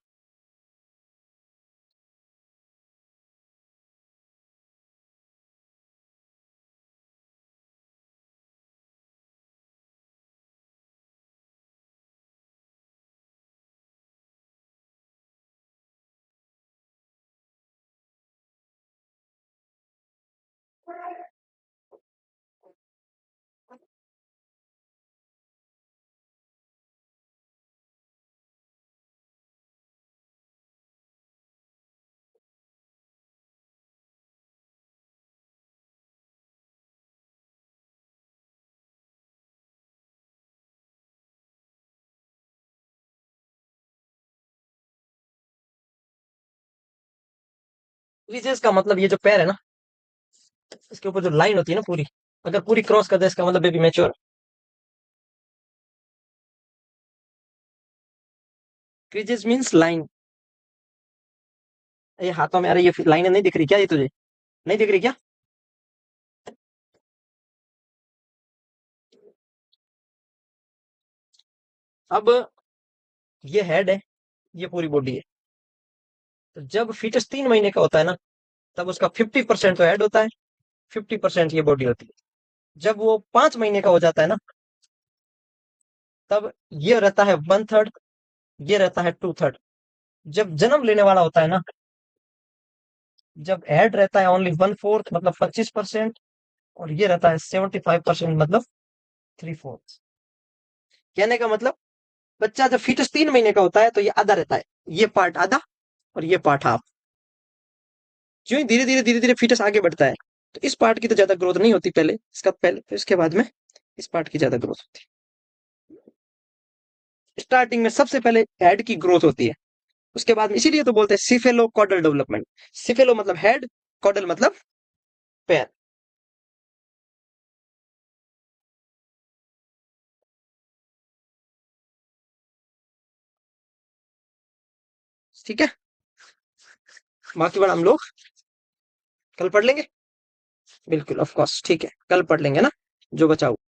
क्रीजेस का मतलब ये जो पैर है ना, इसके ऊपर जो लाइन होती है ना पूरी, अगर पूरी क्रॉस कर दे इसका मतलब baby mature. Creases means line. ये हाथों में, अरे ये लाइनें नहीं दिख रही क्या ये तुझे? नहीं दिख रही क्या? अब ये हेड है, ये पूरी बॉडी है। तो जब फीटस 3 महीने का होता है ना, तब उसका 50% तो हेड होता है, 50% ये बॉडी होती है। जब वो 5 महीने का हो जाता है ना, तब ये रहता है 1/3, ये रहता है 2/3। जब जन्म लेने वाला होता है ना, जब हेड रहता है ओनली 1/4 मतलब 25%, और ये रहता है 75% मतलब 3/4। कहने का मतलब, बच्चा जब फीटस 3 महीने का होता है तो ये आधा रहता है, ये पार्ट आधा और ये पार्ट हाफ। जो ही धीरे धीरे फीटस आगे बढ़ता है, तो इस पार्ट की तो ज्यादा ग्रोथ नहीं होती पहले, इसका पहले, फिर इसके बाद में इस पार्ट की ज्यादा ग्रोथ होती है। स्टार्टिंग में सबसे पहले हेड की ग्रोथ होती है, उसके बाद में, इसीलिए तो बोलते हैं सिफेलो कॉडल डेवलपमेंट। सिफेलो मतलब हेड, कॉडल मतलब पैर। ठीक है, बाकी बार हम लोग कल पढ़ लेंगे। बिल्कुल ऑफ कोर्स, ठीक है, कल पढ़ लेंगे ना, जो बचा हुआ।